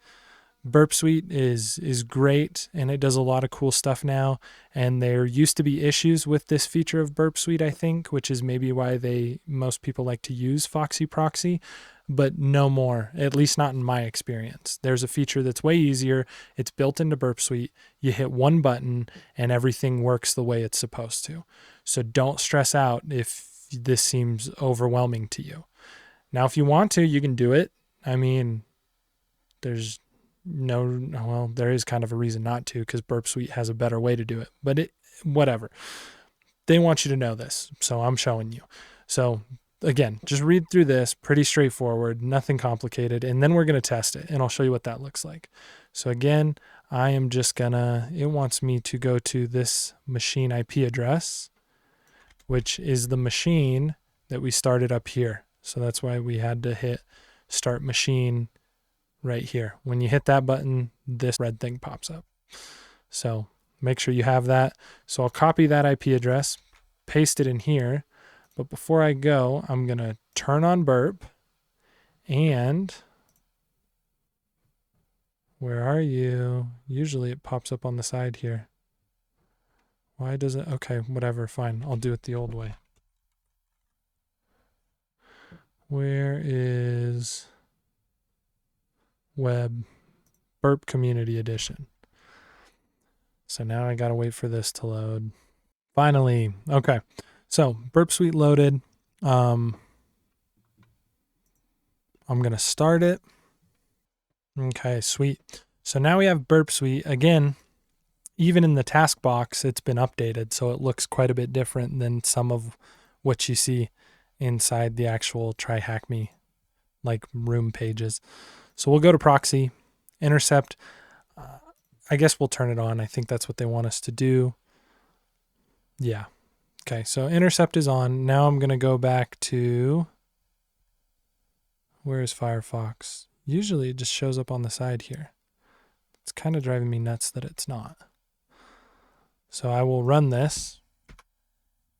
Burp Suite is great, and it does a lot of cool stuff now. And there used to be issues with this feature of Burp Suite, I think, which is maybe why most people like to use Foxy Proxy, but no more, at least not in my experience. There's a feature that's way easier. It's built into Burp Suite. You hit one button and everything works the way it's supposed to. So don't stress out if this seems overwhelming to you. Now, if you want to, you can do it. I mean, there is kind of a reason not to, because Burp Suite has a better way to do it, but whatever. They want you to know this, so I'm showing you. So again, just read through this, pretty straightforward, nothing complicated, and then we're going to test it, and I'll show you what that looks like. So again, I am just it wants me to go to this machine IP address, which is the machine that we started up here. So that's why we had to hit start machine right here. When you hit that button, this red thing pops up. So make sure you have that. So I'll copy that IP address, paste it in here. But before I go, I'm going to turn on Burp. And where are you? Usually it pops up on the side here. Why does it? Okay, whatever, fine. I'll do it the old way. Where is Web Burp Community Edition? So now I got to wait for this to load. Finally, okay. So Burp Suite loaded. I'm going to start it. Okay, sweet. So now we have Burp Suite. Again, even in the task box, it's been updated, so it looks quite a bit different than some of what you see inside the actual TryHackMe like room pages. So we'll go to proxy, intercept. I guess we'll turn it on. I think that's what they want us to do. Yeah. Okay, so intercept is on. Now I'm going to go back to, where is Firefox? Usually it just shows up on the side here. It's kind of driving me nuts that it's not. So I will run this.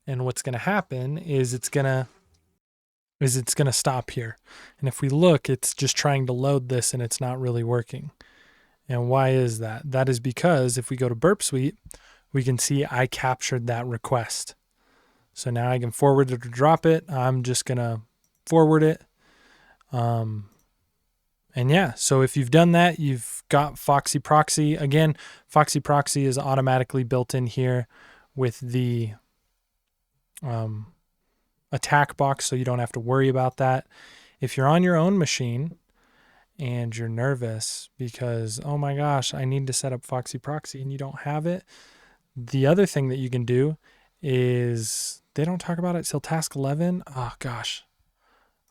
And what's going to happen is it's going to stop here. And if we look, it's just trying to load this and it's not really working. And why is that? That is because if we go to Burp Suite, we can see I captured that request. So now I can forward it or drop it. I'm just going to forward it. And yeah, so if you've done that, you've got Foxy Proxy. Again, Foxy Proxy is automatically built in here with the attack box, so you don't have to worry about that. If you're on your own machine and you're nervous because, oh my gosh, I need to set up Foxy Proxy and you don't have it, the other thing that you can do is, they don't talk about it till task 11. Oh gosh,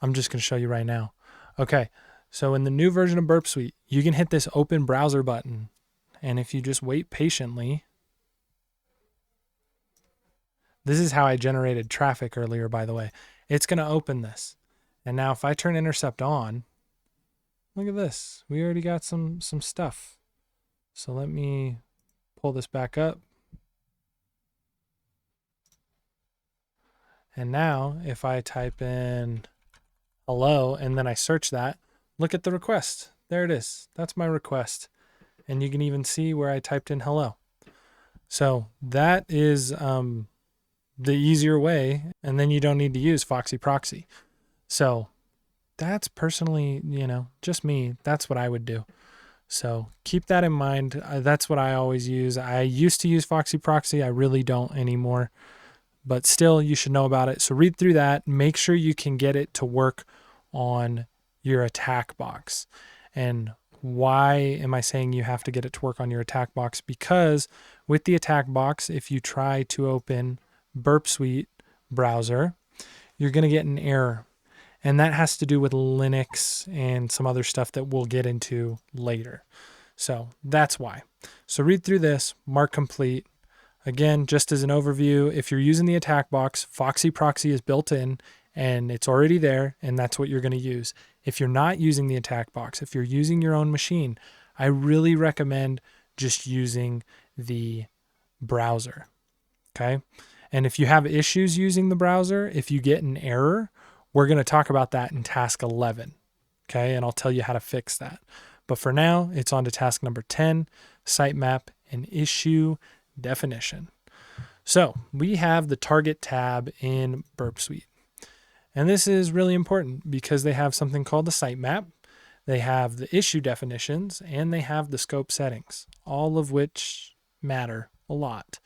I'm just going to show you right now. Okay, so in the new version of Burp Suite, you can hit this open browser button. And if you just wait patiently, this is how I generated traffic earlier, by the way. It's going to open this. And now if I turn intercept on, look at this. We already got some stuff. So let me pull this back up. And now if I type in hello and then I search that, look at the request. There it is. That's my request. And you can even see where I typed in hello. So that is the easier way. And then you don't need to use Foxy Proxy. So that's personally, just me. That's what I would do. So keep that in mind. That's what I always use. I used to use Foxy Proxy. I really don't anymore. But still, you should know about it. So read through that. Make sure you can get it to work on your attack box. And why am I saying you have to get it to work on your attack box? Because with the attack box, if you try to open Burp Suite browser, you're going to get an error. And that has to do with Linux and some other stuff that we'll get into later. So that's why. So read through this, mark complete. Again, just as an overview, if you're using the attack box, Foxy Proxy is built in and it's already there, and that's what you're going to use. If you're not using the attack box, if you're using your own machine, I really recommend just using the browser. Okay. And if you have issues using the browser, if you get an error, we're going to talk about that in task 11. Okay. And I'll tell you how to fix that. But for now, it's on to task number 10, sitemap and issue definition. So we have the target tab in Burp Suite. And this is really important because they have something called the sitemap. They have the issue definitions and they have the scope settings, all of which matter a lot,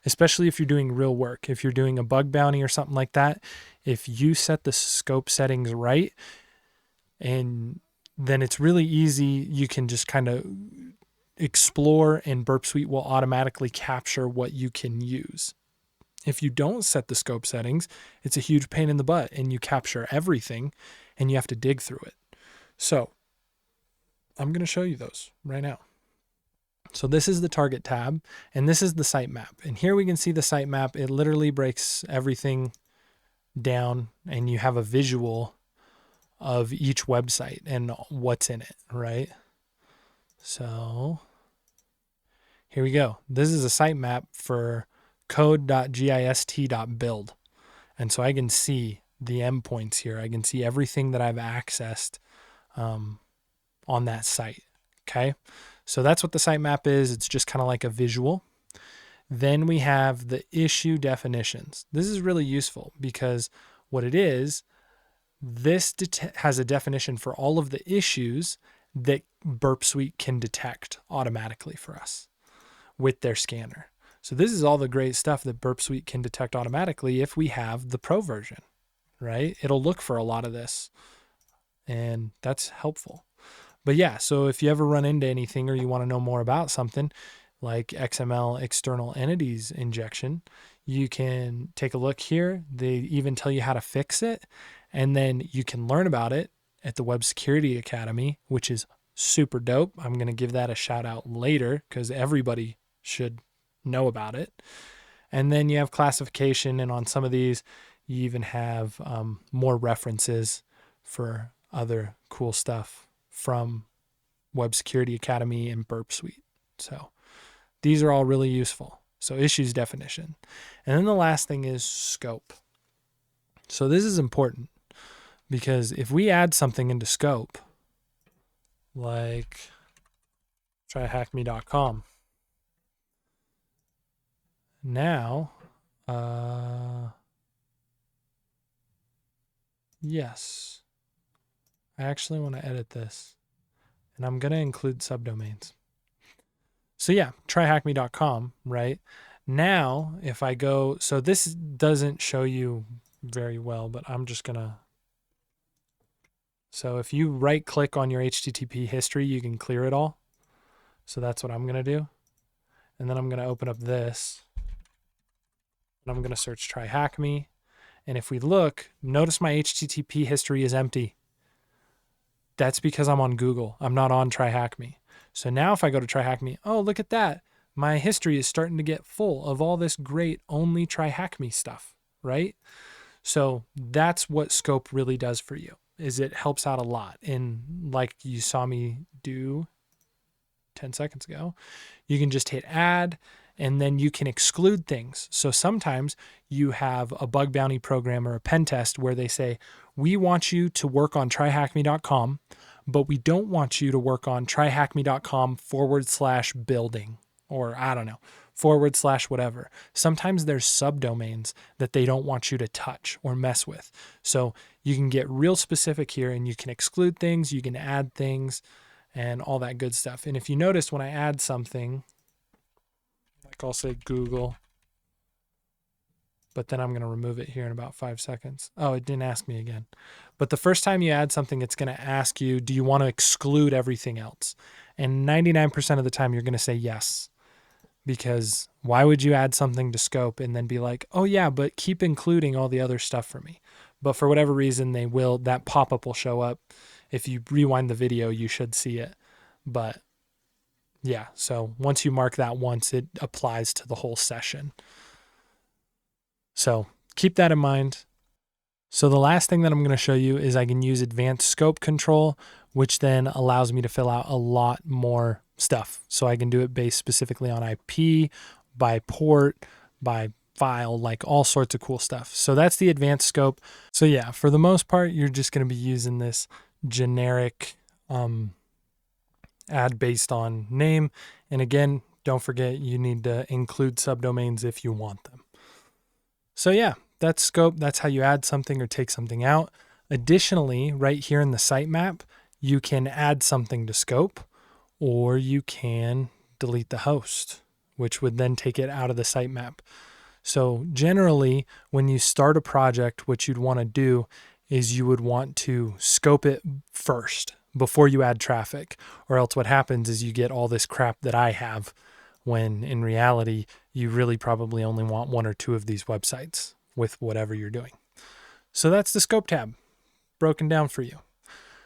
especially if you're doing real work. If you're doing a bug bounty or something like that, if you set the scope settings right, and then it's really easy. You can just kind of explore and Burp Suite will automatically capture what you can use. If you don't set the scope settings, it's a huge pain in the butt and you capture everything and you have to dig through it. So I'm going to show you those right now. So this is the target tab and this is the sitemap. And here we can see the sitemap. It literally breaks everything down and you have a visual of each website and what's in it, right? So here we go. This is a sitemap for code.gist.build. And so I can see the endpoints here. I can see everything that I've accessed on that site. Okay. So that's what the sitemap is. It's just kind of like a visual. Then we have the issue definitions. This is really useful because what it is, this has a definition for all of the issues that Burp Suite can detect automatically for us with their scanner. So this is all the great stuff that Burp Suite can detect automatically if we have the pro version, right? It'll look for a lot of this and that's helpful. But yeah, so if you ever run into anything or you want to know more about something like XML external entities injection, you can take a look here. They even tell you how to fix it. And then you can learn about it at the Web Security Academy, which is super dope. I'm going to give that a shout out later because everybody should know about it. And then you have classification. And on some of these, you even have more references for other cool stuff from Web Security Academy and Burp Suite. So these are all really useful. So issues definition. And then the last thing is scope. So this is important because if we add something into scope, like TryHackMe.com, now, yes, I actually want to edit this, and I'm going to include subdomains. So yeah, TryHackMe.com, right? Now, if I go, so this doesn't show you very well, but I'm just going to, so if you right click on your HTTP history, you can clear it all. So that's what I'm going to do. And then I'm going to open up this, and I'm going to search TryHackMe. And if we look, notice my HTTP history is empty. That's because I'm on Google. I'm not on TryHackMe. So now if I go to TryHackMe, oh, look at that. My history is starting to get full of all this great only TryHackMe stuff, right? So that's what scope really does for you, is it helps out a lot. And like you saw me do 10 seconds ago, you can just hit add, and then you can exclude things. So sometimes you have a bug bounty program or a pen test where they say, we want you to work on tryhackme.com, but we don't want you to work on tryhackme.com/building, or I don't know, / whatever. Sometimes there's subdomains that they don't want you to touch or mess with. So you can get real specific here, and you can exclude things, you can add things, and all that good stuff. And if you notice, when I add something, like I'll say Google, but then I'm going to remove it here in about 5 seconds. Oh, it didn't ask me again. But the first time you add something, it's going to ask you, do you want to exclude everything else? And 99% of the time, you're going to say yes. Because why would you add something to scope and then be like, oh yeah, but keep including all the other stuff for me? But for whatever reason, that pop-up will show up. If you rewind the video, you should see it. But yeah, so once you mark that once, it applies to the whole session. So keep that in mind. So the last thing that I'm going to show you is I can use advanced scope control, which then allows me to fill out a lot more stuff. So I can do it based specifically on IP, by port, by file, like all sorts of cool stuff. So that's the advanced scope. So yeah, for the most part, you're just going to be using this generic add based on name. And again, don't forget, you need to include subdomains if you want them. So yeah, that's scope. That's how you add something or take something out. Additionally, right here in the sitemap, you can add something to scope, or you can delete the host, which would then take it out of the sitemap. So generally, when you start a project, what you'd want to do is you would want to scope it first before you add traffic, or else what happens is you get all this crap that I have, when in reality, you really probably only want 1 or 2 of these websites with whatever you're doing. So that's the scope tab broken down for you.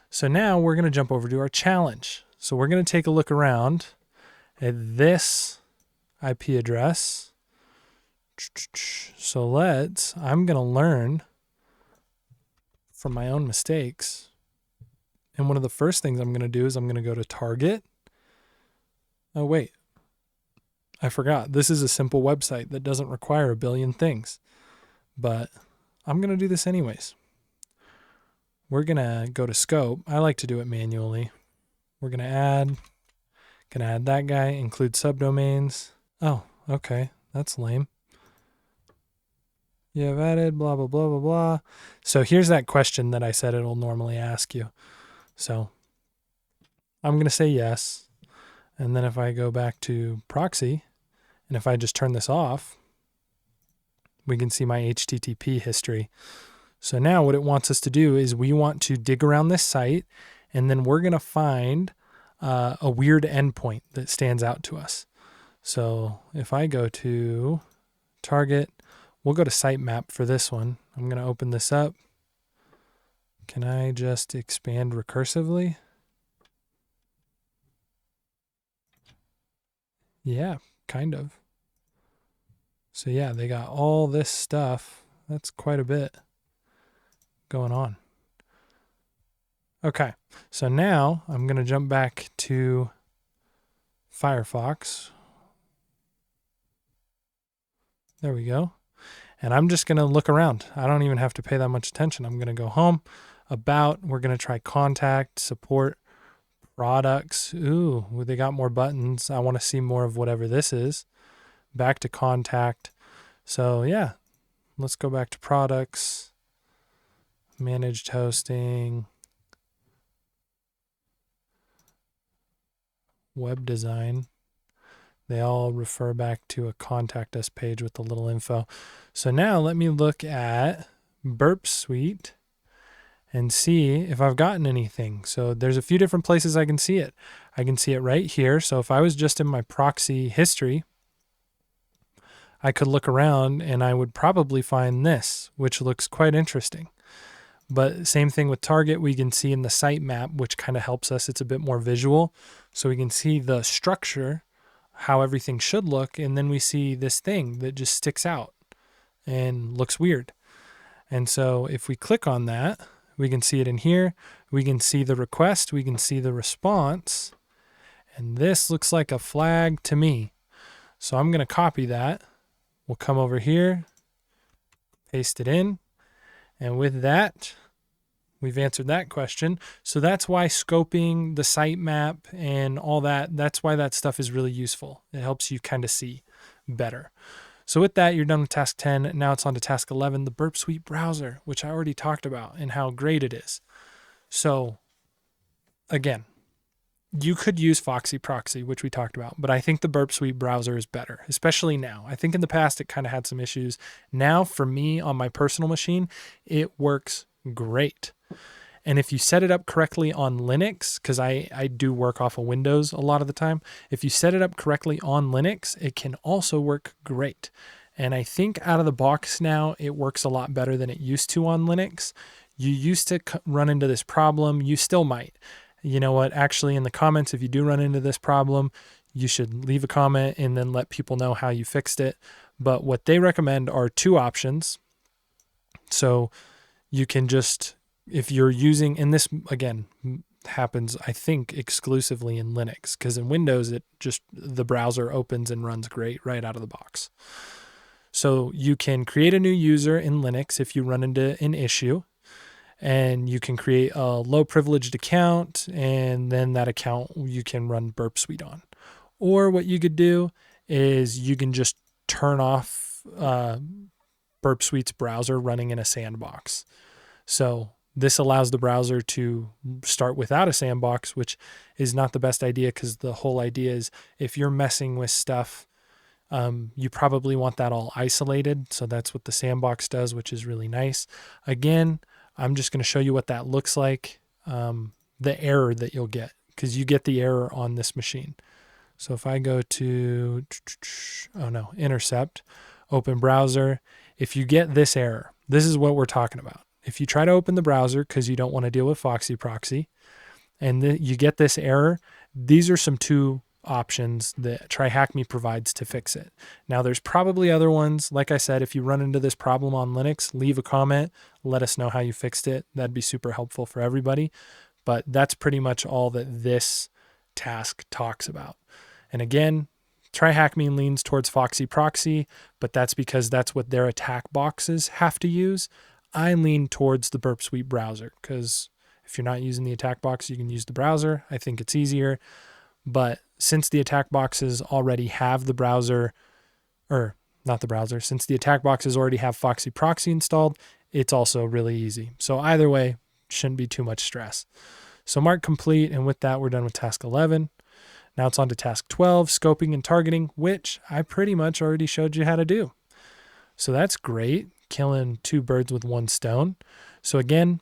So now we're going to jump over to our challenge. So we're going to take a look around at this IP address. So I'm going to learn from my own mistakes. And one of the first things I'm going to do is I'm going to go to Target. Oh, wait. I forgot. This is a simple website that doesn't require a billion things. But I'm going to do this anyways. We're going to go to scope. I like to do it manually. We're going to add that guy, include subdomains. Oh, okay. That's lame. You have added blah, blah, blah, blah, blah. So here's that question that I said it'll normally ask you. So I'm going to say yes. And then if I go back to proxy, and if I just turn this off, we can see my HTTP history. So now what it wants us to do is we want to dig around this site, and then we're going to find a weird endpoint that stands out to us. So if I go to Target, we'll go to sitemap for this one. I'm going to open this up. Can I just expand recursively? Yeah, kind of. So yeah, they got all this stuff. That's quite a bit going on. Okay, so now I'm going to jump back to Firefox. There we go. And I'm just going to look around. I don't even have to pay that much attention. I'm going to go home, about, we're going to try contact, support, products. Ooh, they got more buttons. I want to see more of whatever this is. Back to contact. So yeah, let's go back to products, managed hosting, web design. They all refer back to a contact us page with a little info. So now let me look at Burp Suite and see if I've gotten anything. So there's a few different places I can see it. I can see it right here. So if I was just in my proxy history, I could look around and I would probably find this, which looks quite interesting. But same thing with target, we can see in the sitemap, which kind of helps us. It's a bit more visual. So we can see the structure, how everything should look, and then we see this thing that just sticks out and looks weird. And so if we click on that, we can see it in here. We can see the request. We can see the response. And this looks like a flag to me. So I'm going to copy that. We'll come over here, paste it in. And with that, we've answered that question. So that's why scoping the sitemap and all that, that's why that stuff is really useful. It helps you kind of see better. So with that, you're done with task 10. Now it's on to task 11, the Burp Suite browser, which I already talked about and how great it is. So again, you could use Foxy Proxy, which we talked about, but I think the Burp Suite browser is better, especially now. I think in the past it kind of had some issues. Now for me on my personal machine, it works great. And if you set it up correctly on Linux, because I do work off of Windows a lot of the time, if you set it up correctly on Linux, it can also work great. And I think out of the box now, it works a lot better than it used to on Linux. You used to run into this problem. You still might. You know what? Actually, in the comments, if you do run into this problem, you should leave a comment and then let people know how you fixed it. But what they recommend are two options. So you can just, if you're using, and this again happens, I think, exclusively in Linux, because in Windows, it just, the browser opens and runs great right out of the box. So you can create a new user in Linux if you run into an issue. And you can create a low privileged account, and then that account you can run Burp Suite on. Or what you could do is you can just turn off Burp Suite's browser running in a sandbox. So this allows the browser to start without a sandbox, which is not the best idea, because the whole idea is if you're messing with stuff, you probably want that all isolated. So that's what the sandbox does, which is really nice. Again, I'm just going to show you what that looks like, the error that you'll get, because you get the error on this machine. So if I go to, intercept, open browser, if you get this error, this is what we're talking about. If you try to open the browser because you don't want to deal with Foxy Proxy, and you get this error, these are some two options that TryHackMe provides to fix it. Now there's probably other ones. Like I said, if you run into this problem on Linux, leave a comment, let us know how you fixed it. That'd be super helpful for everybody. But that's pretty much all that this task talks about. And again, TryHackMe leans towards Foxy Proxy, but that's because that's what their attack boxes have to use. I lean towards the Burp Suite browser, because if you're not using the attack box, you can use the browser. I think it's easier. But since the attack boxes already have the browser, or not the browser, since the attack boxes already have Foxy Proxy installed, it's also really easy. So either way, shouldn't be too much stress. So mark complete, and with that, we're done with task 11. Now it's on to task 12, scoping and targeting, which I pretty much already showed you how to do. So that's great, killing two birds with one stone. So again,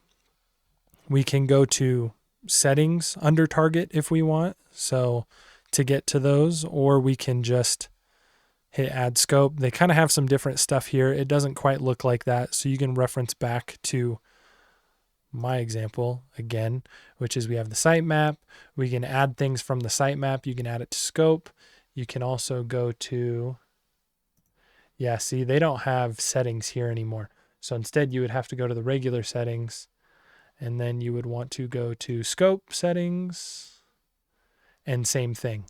we can go to settings under target if we want, so to get to those, or we can just hit add scope. They kind of have some different stuff here. It doesn't quite look like that, so you can reference back to my example again, which is we have the sitemap. We can add things from the sitemap. You can add it to scope. You can also go to, see, they don't have settings here anymore. So instead you would have to go to the regular settings, and then you would want to go to scope settings, and same thing.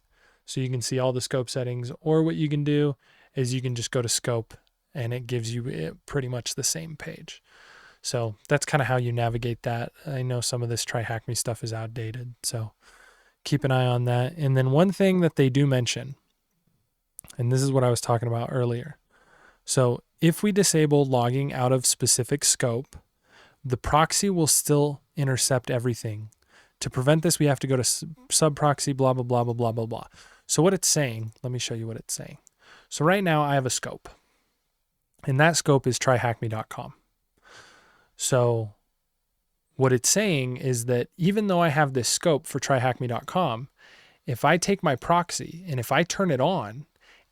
So you can see all the scope settings, or what you can do is you can just go to scope and it gives you pretty much the same page. So that's kind of how you navigate that. I know some of this TryHackMe stuff is outdated, so keep an eye on that. And then one thing that they do mention, and this is what I was talking about earlier. So if we disable logging out of specific scope, the proxy will still intercept everything. To prevent this, we have to go to sub-proxy, blah, blah, blah, blah, blah, blah, blah. So what it's saying, let me show you what it's saying. So right now I have a scope, and that scope is tryhackme.com. So what it's saying is that even though I have this scope for tryhackme.com, if I take my proxy and if I turn it on,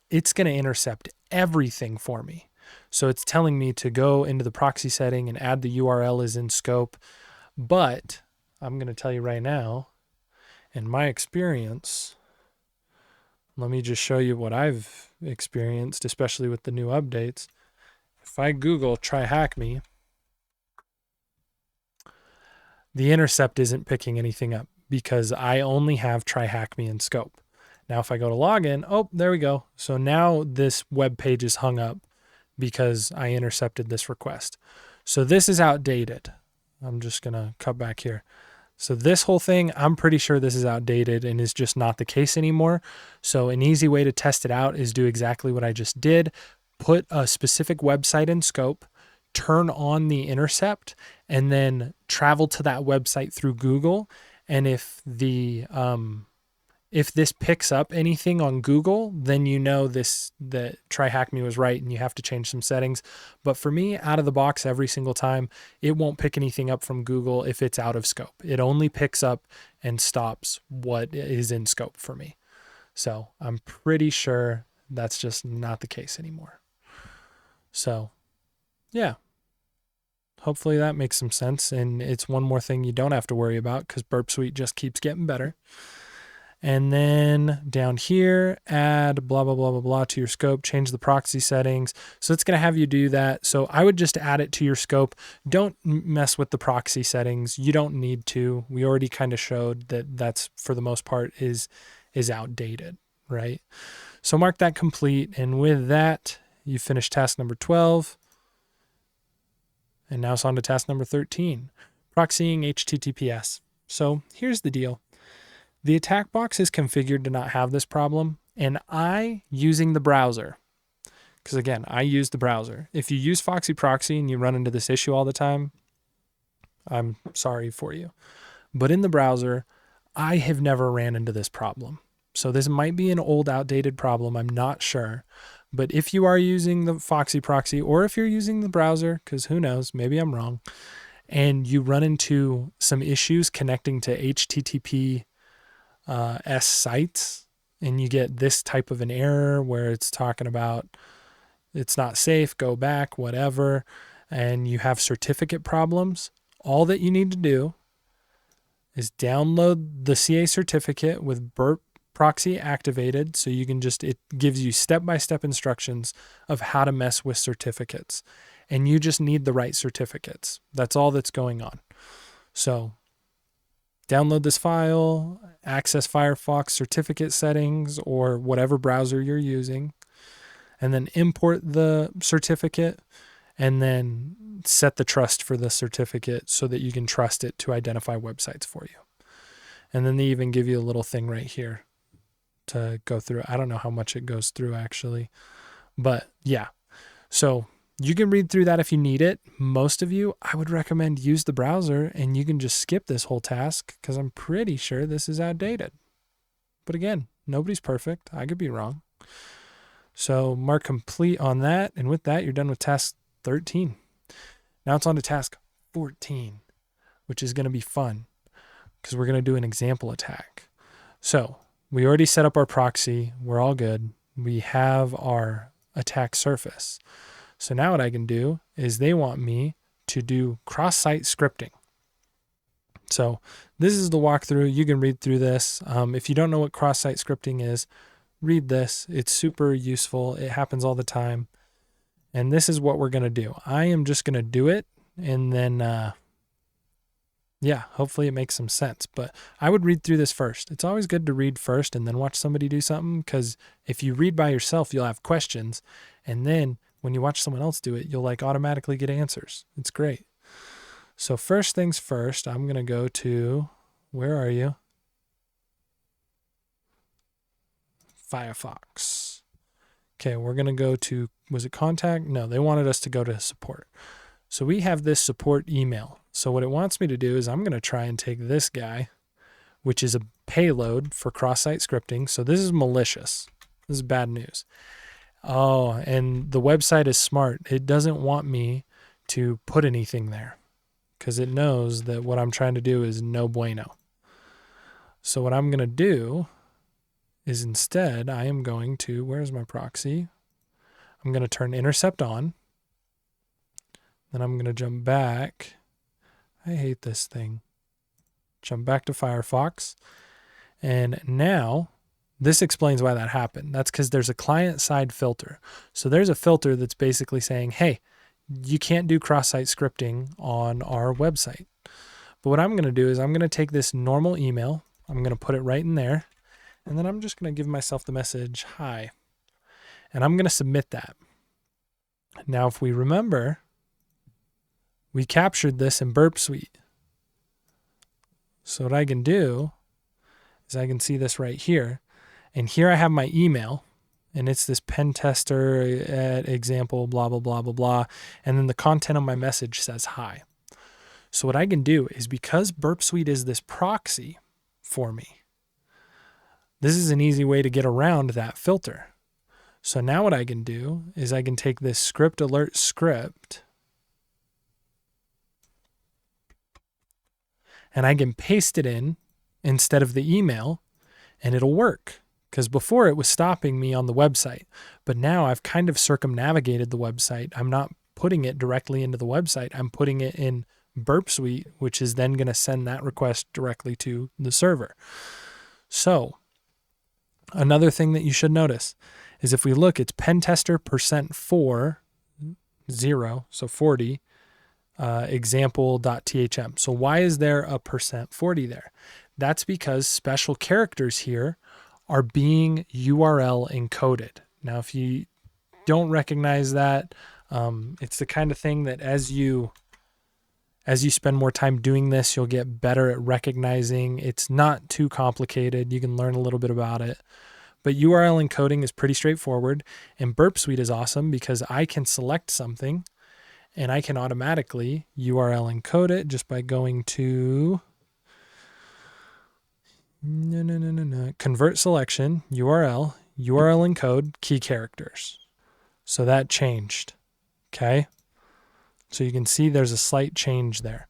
it's going to intercept everything for me. So it's telling me to go into the proxy setting and add the URL is in scope. But I'm going to tell you right now, in my experience, let me just show you what I've experienced, especially with the new updates. If I Google TryHackMe, the intercept isn't picking anything up because I only have TryHackMe in scope. Now, if I go to login, oh, there we go. So now this web page is hung up because I intercepted this request. So this is outdated. I'm just going to cut back here. So this whole thing, I'm pretty sure this is outdated and is just not the case anymore. So an easy way to test it out is do exactly what I just did. Put a specific website in scope, turn on the intercept, and then travel to that website through Google. And if this picks up anything on Google, then you know that TryHackMe was right and you have to change some settings. But for me, out of the box every single time, it won't pick anything up from Google if it's out of scope. It only picks up and stops what is in scope for me. So I'm pretty sure that's just not the case anymore. So yeah, hopefully that makes some sense. And it's one more thing you don't have to worry about because Burp Suite just keeps getting better. And then down here, add blah, blah, blah, blah, blah to your scope, change the proxy settings. So it's going to have you do that. So I would just add it to your scope. Don't mess with the proxy settings. You don't need to. We already kind of showed that that's, for the most part, is outdated, right? So mark that complete. And with that, you finish task number 12. And now it's on to task number 13, proxying HTTPS. So here's the deal. The attack box is configured to not have this problem, and using the browser, because again, I use the browser. If you use Foxy Proxy and you run into this issue all the time, I'm sorry for you. But in the browser, I have never ran into this problem. So this might be an old, outdated problem. I'm not sure. But if you are using the Foxy Proxy, or if you're using the browser, because who knows, maybe I'm wrong, and you run into some issues connecting to HTTP sites, and you get this type of an error where it's talking about it's not safe, go back, whatever, and you have certificate problems, all that you need to do is download the CA certificate with Burp Proxy activated, so you can it gives you step-by-step instructions of how to mess with certificates, and you just need the right certificates. That's all that's going on. So download this file, access Firefox certificate settings or whatever browser you're using, and then import the certificate, and then set the trust for the certificate so that you can trust it to identify websites for you. And then they even give you a little thing right here to go through. I don't know how much it goes through actually, but yeah. So you can read through that if you need it. Most of you, I would recommend use the browser and you can just skip this whole task because I'm pretty sure this is outdated. But again, nobody's perfect. I could be wrong. So mark complete on that. And with that, you're done with task 13. Now it's on to task 14, which is going to be fun because we're going to do an example attack. So we already set up our proxy. We're all good. We have our attack surface. So now what I can do is they want me to do cross-site scripting. So this is the walkthrough. You can read through this. If you don't know what cross-site scripting is, read this. It's super useful. It happens all the time. And this is what we're going to do. I am just going to do it, and then hopefully it makes some sense. But I would read through this first. It's always good to read first and then watch somebody do something, because if you read by yourself, you'll have questions. And then when you watch someone else do it, you'll like automatically get answers. It's great. So first things first, I'm going to go to, where are you? Firefox. Okay, we're going to go to, was it contact? No, they wanted us to go to support. So we have this support email. So what it wants me to do is I'm going to try and take this guy, which is a payload for cross-site scripting. So this is malicious. This is bad news. Oh, and the website is smart. It doesn't want me to put anything there because it knows that what I'm trying to do is no bueno. So what I'm going to do is instead I am going to, where's my proxy? I'm going to turn intercept on. Then I'm going to jump back. I hate this thing. Jump back to Firefox. And now this explains why that happened. That's because there's a client-side filter. So there's a filter that's basically saying, hey, you can't do cross-site scripting on our website. But what I'm going to do is I'm going to take this normal email. I'm going to put it right in there. And then I'm just going to give myself the message, hi. And I'm going to submit that. Now, if we remember, we captured this in Burp Suite. So what I can do is I can see this right here. And here I have my email, and it's this pen tester at example, blah, blah, blah, blah, blah. And then the content of my message says hi. So what I can do is, because Burp Suite is this proxy for me, this is an easy way to get around that filter. So now what I can do is I can take this script alert script and I can paste it in instead of the email, and it'll work. Because before it was stopping me on the website, but now I've kind of circumnavigated the website. I'm not putting it directly into the website. I'm putting it in Burp Suite, which is then going to send that request directly to the server. So another thing that you should notice is if we look, it's pentester %4, 0, so 40, example.thm. So why is there a %40 there? That's because special characters here are being URL encoded. Now, if you don't recognize that, it's the kind of thing that as you spend more time doing this, you'll get better at recognizing. It's not too complicated. You can learn a little bit about it. But URL encoding is pretty straightforward. And Burp Suite is awesome because I can select something and I can automatically URL encode it just by going to convert selection, URL encode, key characters. So that changed. Okay. So you can see there's a slight change there.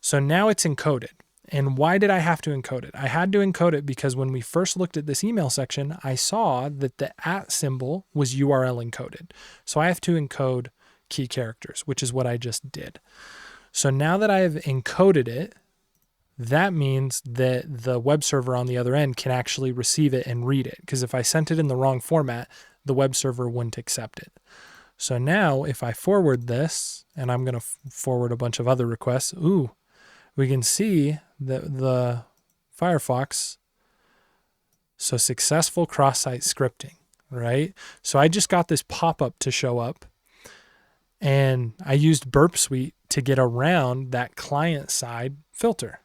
So now it's encoded. And why did I have to encode it? I had to encode it because when we first looked at this email section, I saw that the @ symbol was URL encoded. So I have to encode key characters, which is what I just did. So now that I have encoded it, that means that the web server on the other end can actually receive it and read it. Because if I sent it in the wrong format, the web server wouldn't accept it. So now if I forward this, and I'm going to forward a bunch of other requests, we can see that the Firefox, so successful cross-site scripting, right? So I just got this pop-up to show up, and I used Burp Suite to get around that client-side filter.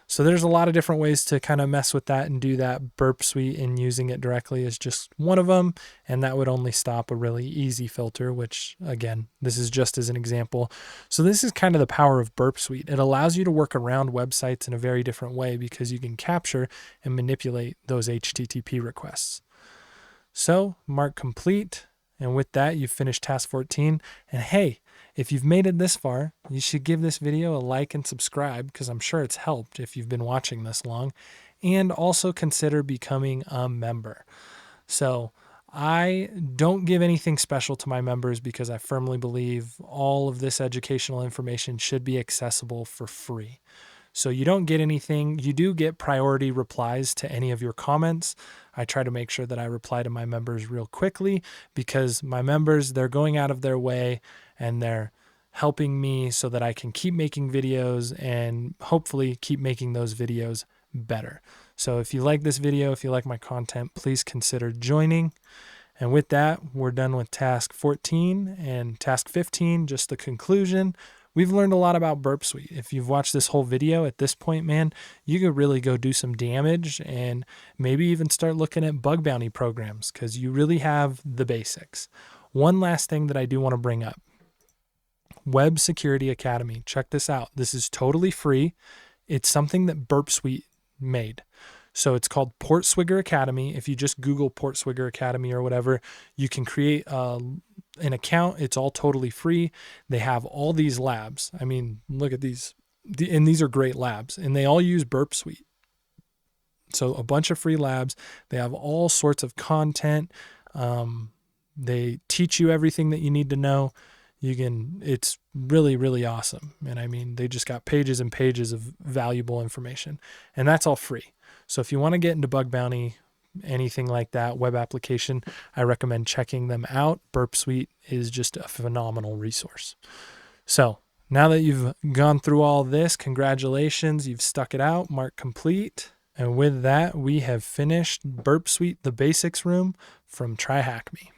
So there's a lot of different ways to kind of mess with that and do that. Burp Suite and using it directly is just one of them, and that would only stop a really easy filter, which again, this is just as an example. So this is kind of the power of Burp Suite. It allows you to work around websites in a very different way because you can capture and manipulate those HTTP requests. So mark complete, and with that, you've finished task 14. And hey, if you've made it this far, you should give this video a like and subscribe because I'm sure it's helped if you've been watching this long. And also consider becoming a member. So I don't give anything special to my members because I firmly believe all of this educational information should be accessible for free. So you don't get anything. You do get priority replies to any of your comments. I try to make sure that I reply to my members real quickly because my members, they're going out of their way and they're helping me so that I can keep making videos and hopefully keep making those videos better. So if you like this video, if you like my content, please consider joining. And with that, we're done with task 14 and task 15, just the conclusion. We've learned a lot about Burp Suite. If you've watched this whole video at this point, man, you could really go do some damage and maybe even start looking at bug bounty programs because you really have the basics. One last thing that I do want to bring up. Web Security Academy. Check this out. This is totally free. It's something that Burp Suite made. So it's called Portswigger Academy. If you just Google Portswigger Academy or whatever, you can create an account. It's all totally free. They have all these labs. I mean, look at these. And these are great labs. And they all use Burp Suite. So a bunch of free labs. They have all sorts of content. They teach you everything that you need to know. It's really, really awesome. And I mean, they just got pages and pages of valuable information. And that's all free. So if you want to get into bug bounty, anything like that, web application, I recommend checking them out. Burp Suite is just a phenomenal resource. So now that you've gone through all this, congratulations, you've stuck it out, mark complete. And with that, we have finished Burp Suite The Basics room from TryHackMe.